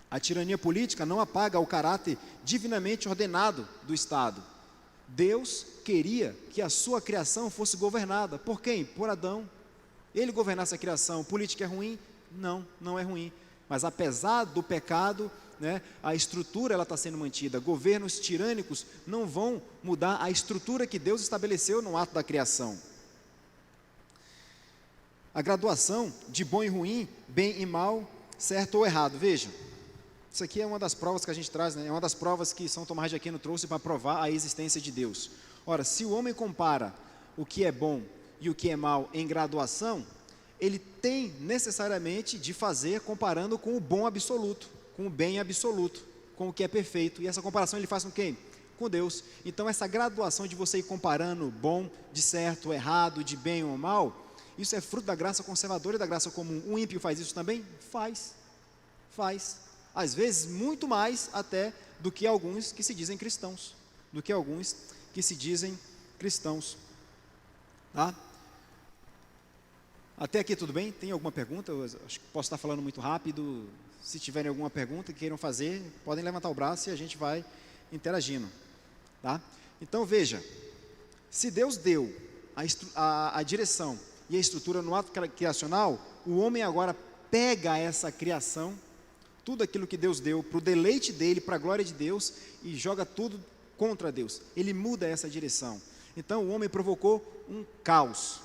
A tirania política não apaga o caráter divinamente ordenado do Estado. Deus queria que a sua criação fosse governada. Por quem? Por Adão. Ele governasse a criação. Política é ruim? Não, não é ruim. Mas apesar do pecado, né, a estrutura ela está sendo mantida. Governos tirânicos não vão mudar a estrutura que Deus estabeleceu no ato da criação. A graduação de bom e ruim, bem e mal, certo ou errado. Veja, isso aqui é uma das provas que a gente traz, né? É uma das provas que São Tomás de Aquino trouxe para provar a existência de Deus. Ora, se o homem compara o que é bom e o que é mal em graduação, ele tem necessariamente de fazer comparando com o bom absoluto, com o bem absoluto, com o que é perfeito. E essa comparação ele faz com quem? Com Deus. Então essa graduação de você ir comparando bom, de certo, errado, de bem ou mal, isso é fruto da graça conservadora e da graça comum. O ímpio faz isso também? Faz. Às vezes muito mais até do que alguns que se dizem cristãos. Tá? Até aqui tudo bem? Tem alguma pergunta? Eu acho que posso estar falando muito rápido. Se tiverem alguma pergunta que queiram fazer, podem levantar o braço e a gente vai interagindo. Tá? Então veja, se Deus deu a direção e a estrutura no ato criacional, o homem agora pega essa criação, tudo aquilo que Deus deu, para o deleite dele, para a glória de Deus, e joga tudo contra Deus. Ele muda essa direção. Então o homem provocou um caos.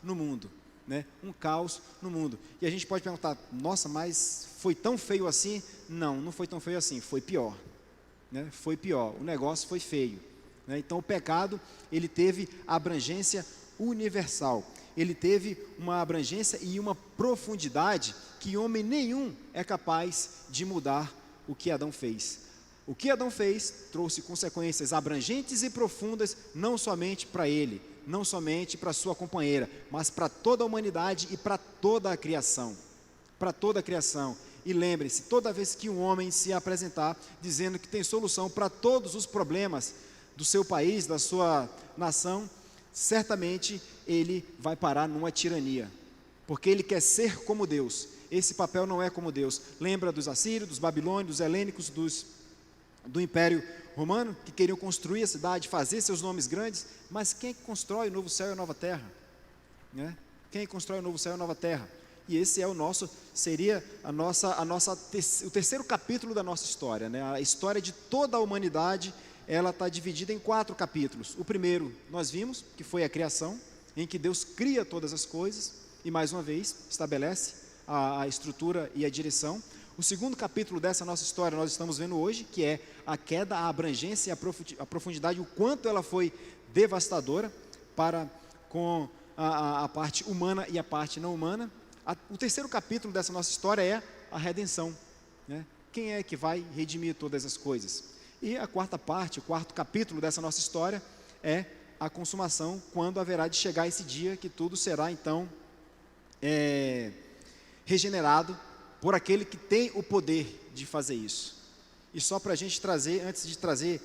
No mundo, né? Um caos no mundo. E a gente pode perguntar: nossa, mas foi tão feio assim? Não, não foi tão feio assim, foi pior, né? Foi pior, o negócio foi feio, né? Então o pecado, ele teve abrangência universal. Ele teve uma abrangência e uma profundidade que homem nenhum é capaz de mudar o que Adão fez. O que Adão fez trouxe consequências abrangentes e profundas, não somente para ele, não somente para sua companheira, mas para toda a humanidade e para toda a criação. Para toda a criação. E lembre-se, toda vez que um homem se apresentar dizendo que tem solução para todos os problemas do seu país, da sua nação, certamente ele vai parar numa tirania, porque ele quer ser como Deus. Esse papel não é como Deus. Lembra dos assírios, dos babilônios, dos helênicos, do Império Romano, que queriam construir a cidade, fazer seus nomes grandes, mas quem constrói o novo céu e a nova terra? Né? Quem constrói o novo céu e a nova terra? E esse é seria o terceiro capítulo da nossa história, né? A história de toda a humanidade, ela está dividida em 4 capítulos. O primeiro, nós vimos, que foi a criação, em que Deus cria todas as coisas, e mais uma vez, estabelece a estrutura e a direção. O segundo capítulo dessa nossa história, nós estamos vendo hoje, que é a queda, a abrangência e a profundidade, o quanto ela foi devastadora com a parte humana e a parte não humana. O terceiro capítulo dessa nossa história é a redenção, né? Quem é que vai redimir todas as coisas? E a quarta parte, o quarto capítulo dessa nossa história é a consumação, quando haverá de chegar esse dia que tudo será então regenerado por aquele que tem o poder de fazer isso. E só para a gente trazer, antes de trazer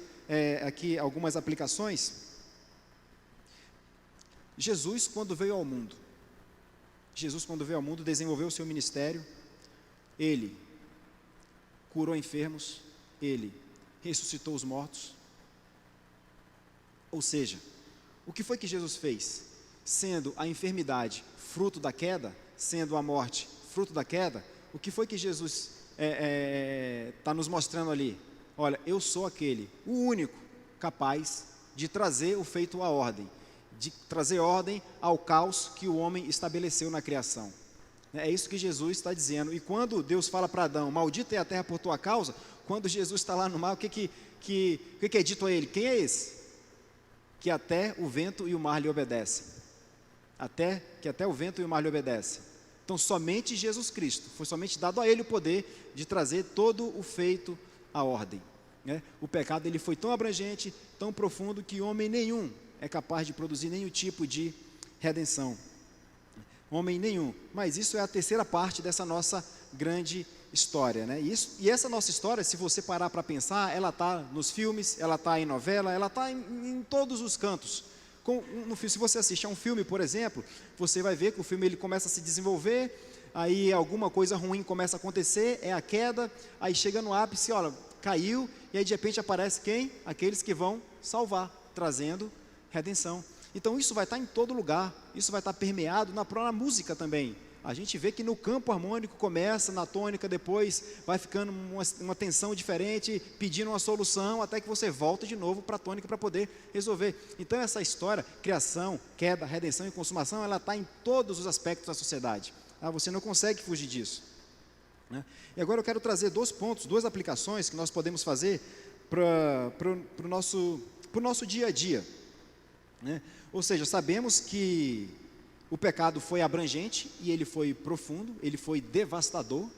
aqui algumas aplicações, Jesus, quando veio ao mundo, desenvolveu o seu ministério, ele curou enfermos, ele ressuscitou os mortos. Ou seja, o que foi que Jesus fez? Sendo a enfermidade fruto da queda, sendo a morte fruto da queda, o que foi que Jesus está nos mostrando ali? Olha, eu sou aquele, o único capaz de trazer o feito à ordem, de trazer ordem ao caos que o homem estabeleceu na criação. É isso que Jesus está dizendo. E quando Deus fala para Adão, maldita é a terra por tua causa, quando Jesus está lá no mar, o que é dito a ele? Quem é esse? Que até o vento e o mar lhe obedecem. Que até o vento e o mar lhe obedecem. Então somente Jesus Cristo, foi somente dado a ele o poder de trazer todo o feito à ordem, né? O pecado ele foi tão abrangente, tão profundo, que homem nenhum é capaz de produzir nenhum tipo de redenção. Homem nenhum. Mas isso é a terceira parte dessa nossa grande história, né? E essa nossa história, se você parar para pensar, ela está nos filmes, ela está em novela, ela está em todos os cantos. Se você assistir a um filme, por exemplo, você vai ver que o filme ele começa a se desenvolver, aí alguma coisa ruim começa a acontecer, é a queda, aí chega no ápice, olha, caiu, e aí de repente aparece quem? Aqueles que vão salvar, trazendo redenção. Então isso vai estar em todo lugar, isso vai estar permeado na própria música também. A gente vê que no campo harmônico começa, na tônica depois vai ficando uma tensão diferente, pedindo uma solução, até que você volta de novo para a tônica para poder resolver. Então essa história, criação, queda, redenção e consumação, ela está em todos os aspectos da sociedade. Você não consegue fugir disso, né? E agora eu quero trazer 2 pontos, 2 aplicações que nós podemos fazer para o nosso dia a dia, né? Ou seja, sabemos que o pecado foi abrangente e ele foi profundo, ele foi devastador,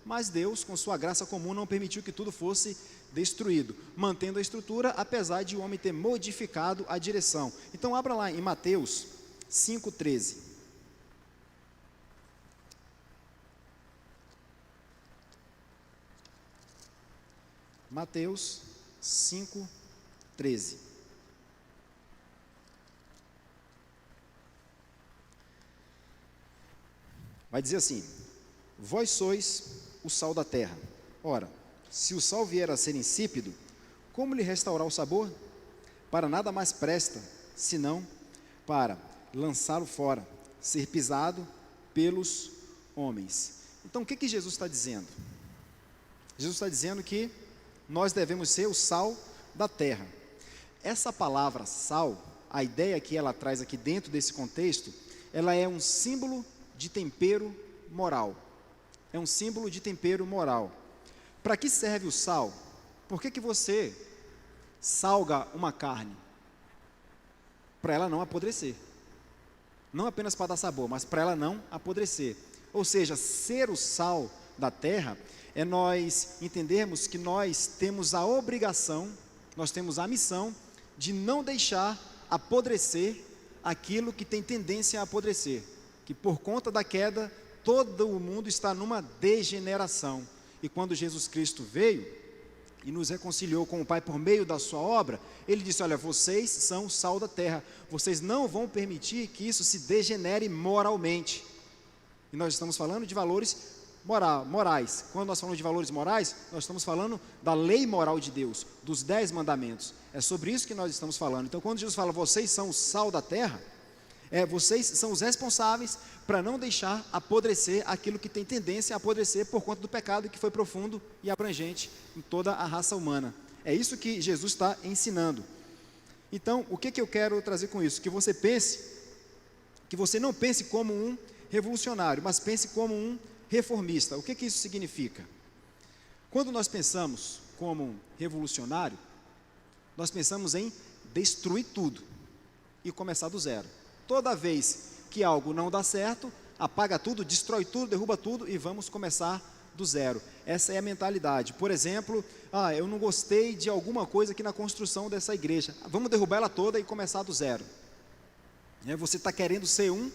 mas Deus, com sua graça comum, não permitiu que tudo fosse destruído, mantendo a estrutura, apesar de o homem ter modificado a direção. Então abra lá em Mateus 5,13. Mateus 5,13. Vai dizer assim: vós sois o sal da terra. Ora, se o sal vier a ser insípido, como lhe restaurar o sabor? Para nada mais presta, senão para lançá-lo fora, ser pisado pelos homens. Então o que Jesus está dizendo? Jesus está dizendo que nós devemos ser o sal da terra. Essa palavra sal, a ideia que ela traz aqui dentro desse contexto, ela é um símbolo de tempero moral. É um símbolo de tempero moral. Para que serve o sal? Por que você salga uma carne? Para ela não apodrecer. Não apenas para dar sabor, mas para ela não apodrecer. Ou seja, ser o sal da terra é nós entendermos que nós temos a obrigação, nós temos a missão de não deixar apodrecer aquilo que tem tendência a apodrecer. Que por conta da queda, todo o mundo está numa degeneração. E quando Jesus Cristo veio e nos reconciliou com o Pai por meio da sua obra, ele disse: olha, vocês são o sal da terra, vocês não vão permitir que isso se degenere moralmente. E nós estamos falando de valores morais. Quando nós falamos de valores morais, nós estamos falando da lei moral de Deus, dos 10 mandamentos. É sobre isso que nós estamos falando. Então quando Jesus fala, vocês são o sal da terra, vocês são os responsáveis para não deixar apodrecer aquilo que tem tendência a apodrecer por conta do pecado que foi profundo e abrangente em toda a raça humana. É isso que Jesus está ensinando. Então, o que eu quero trazer com isso? Que você não pense como um revolucionário, mas pense como um reformista. O que isso significa? Quando nós pensamos como um revolucionário, nós pensamos em destruir tudo e começar do zero. Toda vez que algo não dá certo, apaga tudo, destrói tudo, derruba tudo e vamos começar do zero. Essa é a mentalidade. Por exemplo, eu não gostei de alguma coisa aqui na construção dessa igreja. Vamos derrubar ela toda e começar do zero. Você está querendo ser um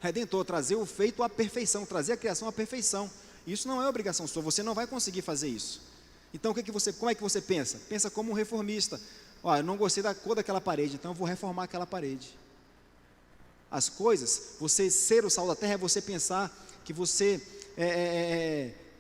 redentor, trazer o feito à perfeição, trazer a criação à perfeição. Isso não é obrigação sua, você não vai conseguir fazer isso. Então como é que você pensa? Pensa como um reformista. Eu não gostei da cor daquela parede, então eu vou reformar aquela parede. as coisas, você ser o sal da terra é você pensar que você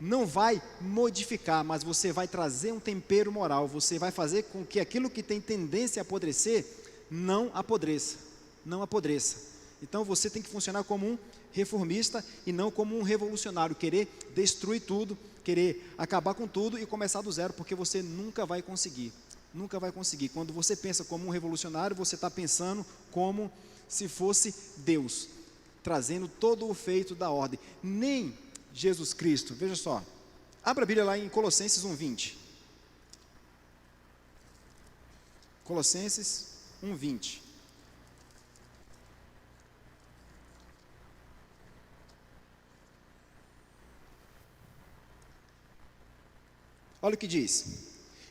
não vai modificar, mas você vai trazer um tempero moral, você vai fazer com que aquilo que tem tendência a apodrecer, não apodreça, não apodreça. Então você tem que funcionar como um reformista e não como um revolucionário, querer destruir tudo, querer acabar com tudo e começar do zero, porque você nunca vai conseguir, nunca vai conseguir. Quando você pensa como um revolucionário, você está pensando como se fosse Deus, trazendo todo o feito da ordem. Nem Jesus Cristo, veja só, abra a Bíblia lá em Colossenses 1:20. Colossenses 1:20. Olha o que diz: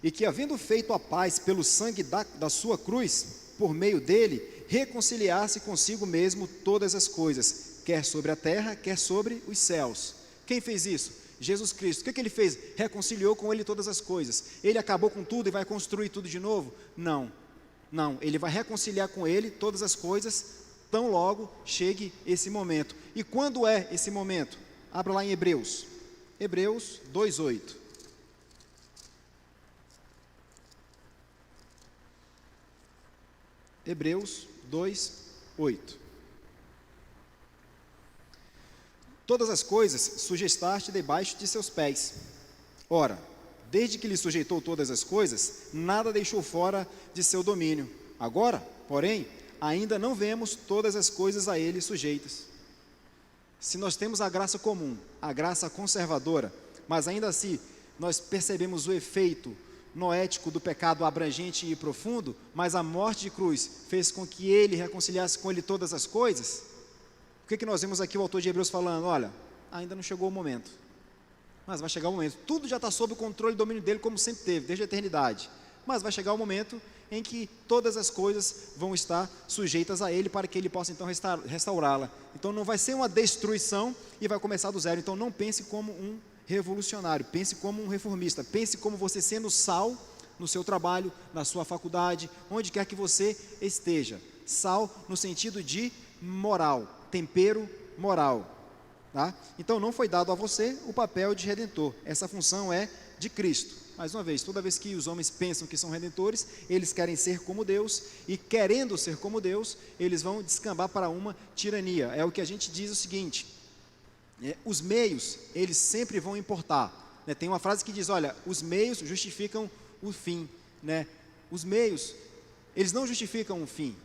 e que havendo feito a paz pelo sangue da sua cruz, por meio dele, reconciliasse consigo mesmo todas as coisas, quer sobre a terra, quer sobre os céus. Quem fez isso? Jesus Cristo. O que ele fez? Reconciliou com ele todas as coisas. Ele acabou com tudo e vai construir tudo de novo? Não, não, ele vai reconciliar com ele todas as coisas, tão logo chegue esse momento. E quando é esse momento? Abra lá em Hebreus 2:8. Hebreus 2:8. Todas as coisas sujeistaste debaixo de seus pés. Ora, desde que lhe sujeitou todas as coisas, nada deixou fora de seu domínio. Agora, porém, ainda não vemos todas as coisas a ele sujeitas. Se nós temos a graça comum, a graça conservadora, mas ainda assim nós percebemos o efeito noético do pecado abrangente e profundo, mas a morte de cruz fez com que ele reconciliasse com ele todas as coisas. O que nós vemos aqui o autor de Hebreus falando? Olha, ainda não chegou o momento, mas vai chegar o momento. Tudo já está sob o controle e domínio dele, como sempre teve, desde a eternidade. Mas vai chegar o momento em que todas as coisas vão estar sujeitas a ele, para que ele possa então restaurá-la. Então não vai ser uma destruição e vai começar do zero. Então não pense como um revolucionário, pense como um reformista, pense como você sendo sal no seu trabalho, na sua faculdade, onde quer que você esteja. Sal no sentido de moral, tempero moral, tá? Então não foi dado a você o papel de redentor, essa função é de Cristo. Mais uma vez, toda vez que os homens pensam que são redentores, eles querem ser como Deus, e querendo ser como Deus, eles vão descambar para uma tirania. É o que a gente diz o seguinte: os meios, eles sempre vão importar, né? Tem uma frase que diz, olha, os meios justificam o fim, né? Os meios, eles não justificam o fim.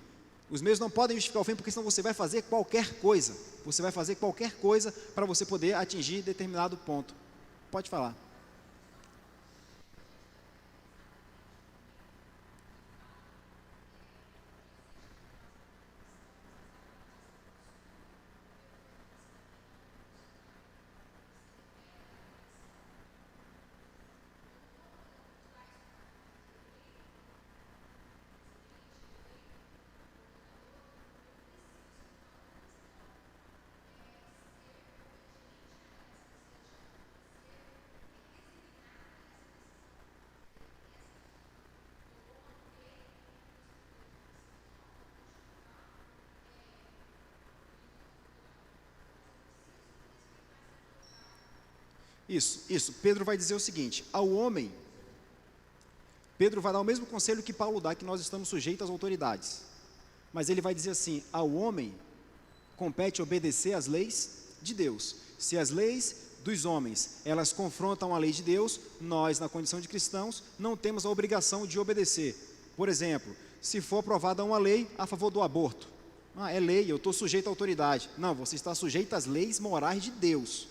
Os meios não podem justificar o fim, porque senão você vai fazer qualquer coisa. Você vai fazer qualquer coisa para você poder atingir determinado ponto. Pode falar. Isso. Pedro vai dizer o seguinte: ao homem, Pedro vai dar o mesmo conselho que Paulo dá, que nós estamos sujeitos às autoridades. Mas ele vai dizer assim: ao homem compete obedecer às leis de Deus. Se as leis dos homens, elas confrontam a lei de Deus, nós, na condição de cristãos, não temos a obrigação de obedecer. Por exemplo, se for aprovada uma lei a favor do aborto, é lei, eu estou sujeito à autoridade. Não, você está sujeito às leis morais de Deus,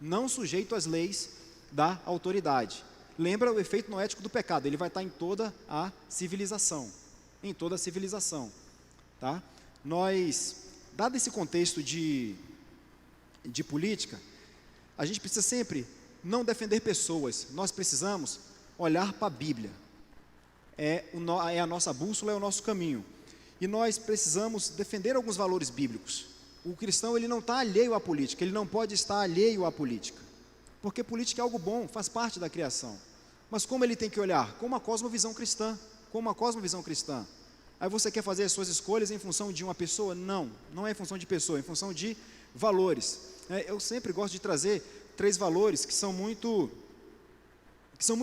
não sujeito às leis da autoridade. Lembra o efeito noético do pecado, ele vai estar em toda a civilização, tá? Nós, dado esse contexto de política, a gente precisa sempre não defender pessoas, nós precisamos olhar para a Bíblia, é a nossa bússola, é o nosso caminho, e nós precisamos defender alguns valores bíblicos. O cristão, ele não está alheio à política, ele não pode estar alheio à política, porque política é algo bom, faz parte da criação, mas como ele tem que olhar? Com uma cosmovisão cristã, Aí você quer fazer as suas escolhas em função de uma pessoa? Não, não é em função de pessoa, é em função de valores. Eu sempre gosto de trazer 3 valores que são muito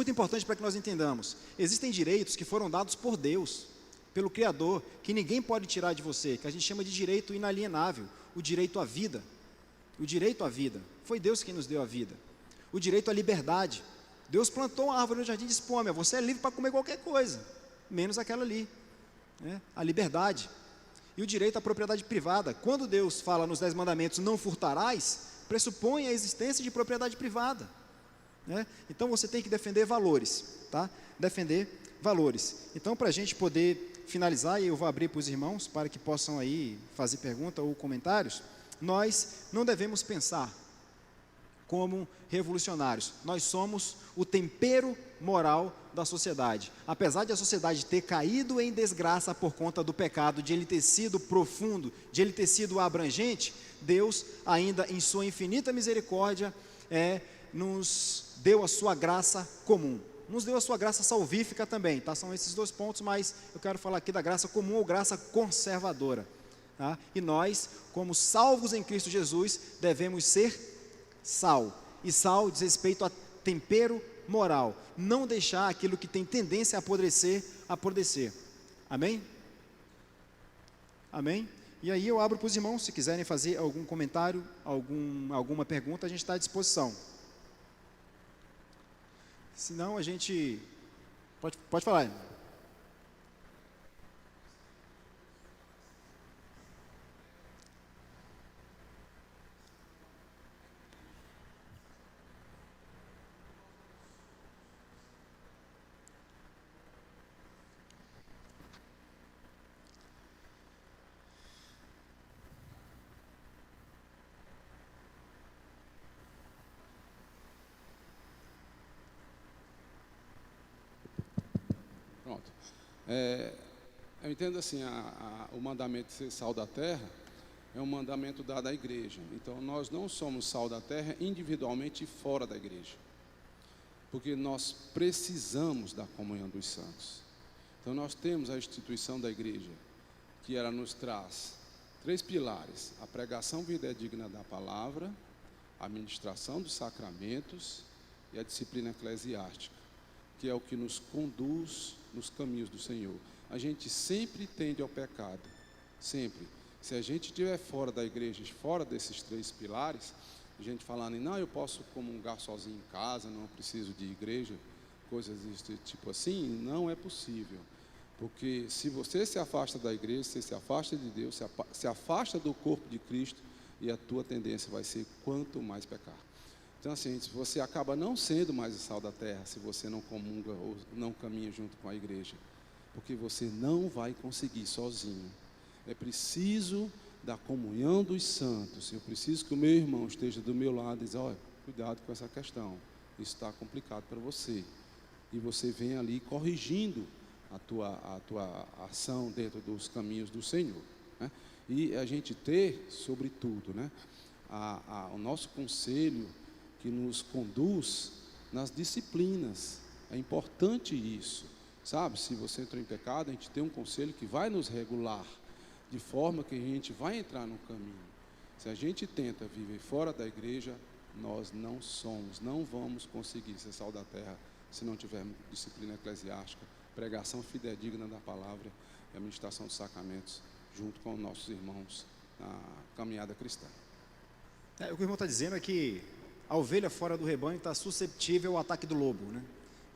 importantes para que nós entendamos. Existem direitos que foram dados por Deus, pelo Criador, que ninguém pode tirar de você, que a gente chama de direito inalienável, o direito à vida. O direito à vida, foi Deus quem nos deu a vida. O direito à liberdade, Deus plantou uma árvore no jardim e disse: pô, você é livre para comer qualquer coisa, menos aquela ali, né? A liberdade. E o direito à propriedade privada, quando Deus fala nos 10 mandamentos, não furtarás, pressupõe a existência de propriedade privada, né? Então você tem que defender valores, tá? Defender valores. Então, para a gente poder finalizar, e eu vou abrir para os irmãos, para que possam aí fazer pergunta ou comentários, nós não devemos pensar como revolucionários, nós somos o tempero moral da sociedade. Apesar de a sociedade ter caído em desgraça por conta do pecado, de ele ter sido profundo, de ele ter sido abrangente, Deus ainda em sua infinita misericórdia nos deu a sua graça comum, nos deu a sua graça salvífica também, tá? São esses 2 pontos, mas eu quero falar aqui da graça comum ou graça conservadora, tá? E nós, como salvos em Cristo Jesus, devemos ser sal, e sal diz respeito a tempero moral, não deixar aquilo que tem tendência a apodrecer. Amém? Amém? E aí eu abro para os irmãos, se quiserem fazer algum comentário, alguma pergunta, a gente está à disposição. Se não, a gente pode falar. Pronto. Eu entendo assim, o mandamento de ser sal da terra é um mandamento dado à igreja. Então, nós não somos sal da terra individualmente fora da igreja, porque nós precisamos da comunhão dos santos. Então, nós temos a instituição da igreja, que ela nos traz 3 pilares: a pregação fidedigna da palavra, a ministração dos sacramentos e a disciplina eclesiástica, que é o que nos conduz nos caminhos do Senhor. A gente sempre tende ao pecado, sempre. Se a gente estiver fora da igreja, fora desses 3 pilares, a gente falando em, não, eu posso comungar sozinho em casa, não preciso de igreja, coisas desse tipo assim, não é possível. Porque se você se afasta da igreja, você se afasta de Deus, se afasta do corpo de Cristo, e a tua tendência vai ser quanto mais pecar. Então assim, você acaba não sendo mais o sal da terra, se você não comunga ou não caminha junto com a igreja, porque você não vai conseguir sozinho. É preciso da comunhão dos santos. Eu preciso que o meu irmão esteja do meu lado e diz: olha, cuidado com essa questão, isso está complicado para você. E você vem ali corrigindo a tua ação dentro dos caminhos do Senhor, né? E a gente ter, sobretudo, né, o nosso conselho que nos conduz nas disciplinas. É importante isso, sabe? Se você entrou em pecado, a gente tem um conselho que vai nos regular, de forma que a gente vai entrar no caminho. Se a gente tenta viver fora da igreja, nós não vamos conseguir ser sal da terra, se não tivermos disciplina eclesiástica, pregação fidedigna da palavra e a ministração dos sacramentos, junto com nossos irmãos na caminhada cristã. O que o irmão está dizendo é que a ovelha fora do rebanho está susceptível ao ataque do lobo, né?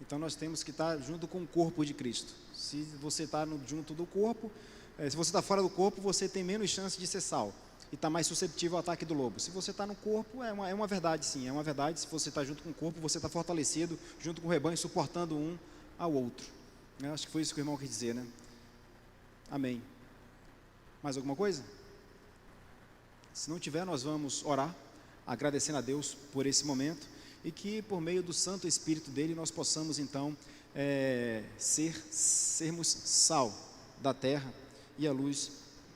Então nós temos que estar junto com o corpo de Cristo. Se você está junto do corpo, se você está fora do corpo, você tem menos chance de ser sal e está mais susceptível ao ataque do lobo. Se você está no corpo, é uma verdade, sim, é uma verdade. Se você está junto com o corpo, você está fortalecido junto com o rebanho, suportando um ao outro. Acho que foi isso que o irmão quis dizer, né? Amém. Mais alguma coisa? Se não tiver, nós vamos orar, agradecendo a Deus por esse momento, e que por meio do Santo Espírito dele nós possamos então sermos sal da terra e a luz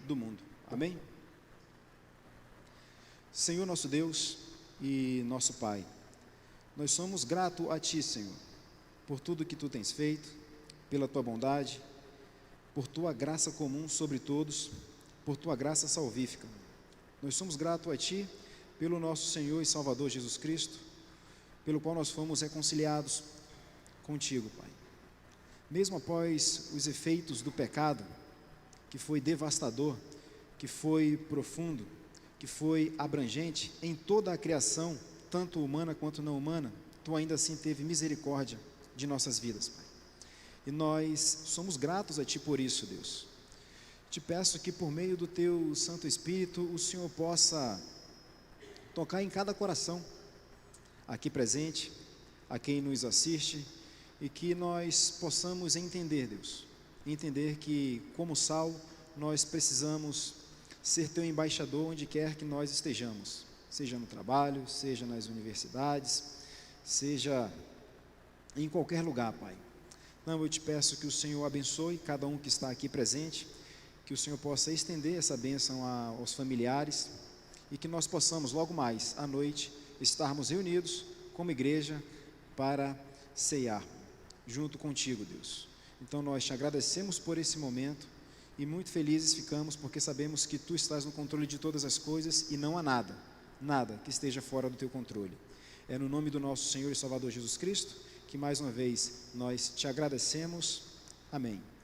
do mundo. Amém? Senhor nosso Deus e nosso Pai, nós somos gratos a Ti, Senhor, por tudo que Tu tens feito, pela Tua bondade, por tua graça comum sobre todos, por tua graça salvífica. Nós somos gratos a Ti pelo nosso Senhor e Salvador Jesus Cristo, pelo qual nós fomos reconciliados contigo, Pai. Mesmo após os efeitos do pecado, que foi devastador, que foi profundo, que foi abrangente em toda a criação, tanto humana quanto não humana, Tu ainda assim teve misericórdia de nossas vidas, Pai. E nós somos gratos a Ti por isso, Deus. Te peço que por meio do Teu Santo Espírito, o Senhor possa tocar em cada coração aqui presente, a quem nos assiste, e que nós possamos entender, Deus, entender que como sal, nós precisamos ser Teu embaixador onde quer que nós estejamos, seja no trabalho, seja nas universidades, seja em qualquer lugar, Pai. Não, eu te peço que o Senhor abençoe cada um que está aqui presente, que o Senhor possa estender essa bênção aos familiares e que nós possamos logo mais à noite estarmos reunidos como igreja para ceiar junto contigo, Deus. Então nós te agradecemos por esse momento e muito felizes ficamos porque sabemos que Tu estás no controle de todas as coisas e não há nada que esteja fora do Teu controle. É no nome do nosso Senhor e Salvador Jesus Cristo que mais uma vez nós te agradecemos. Amém.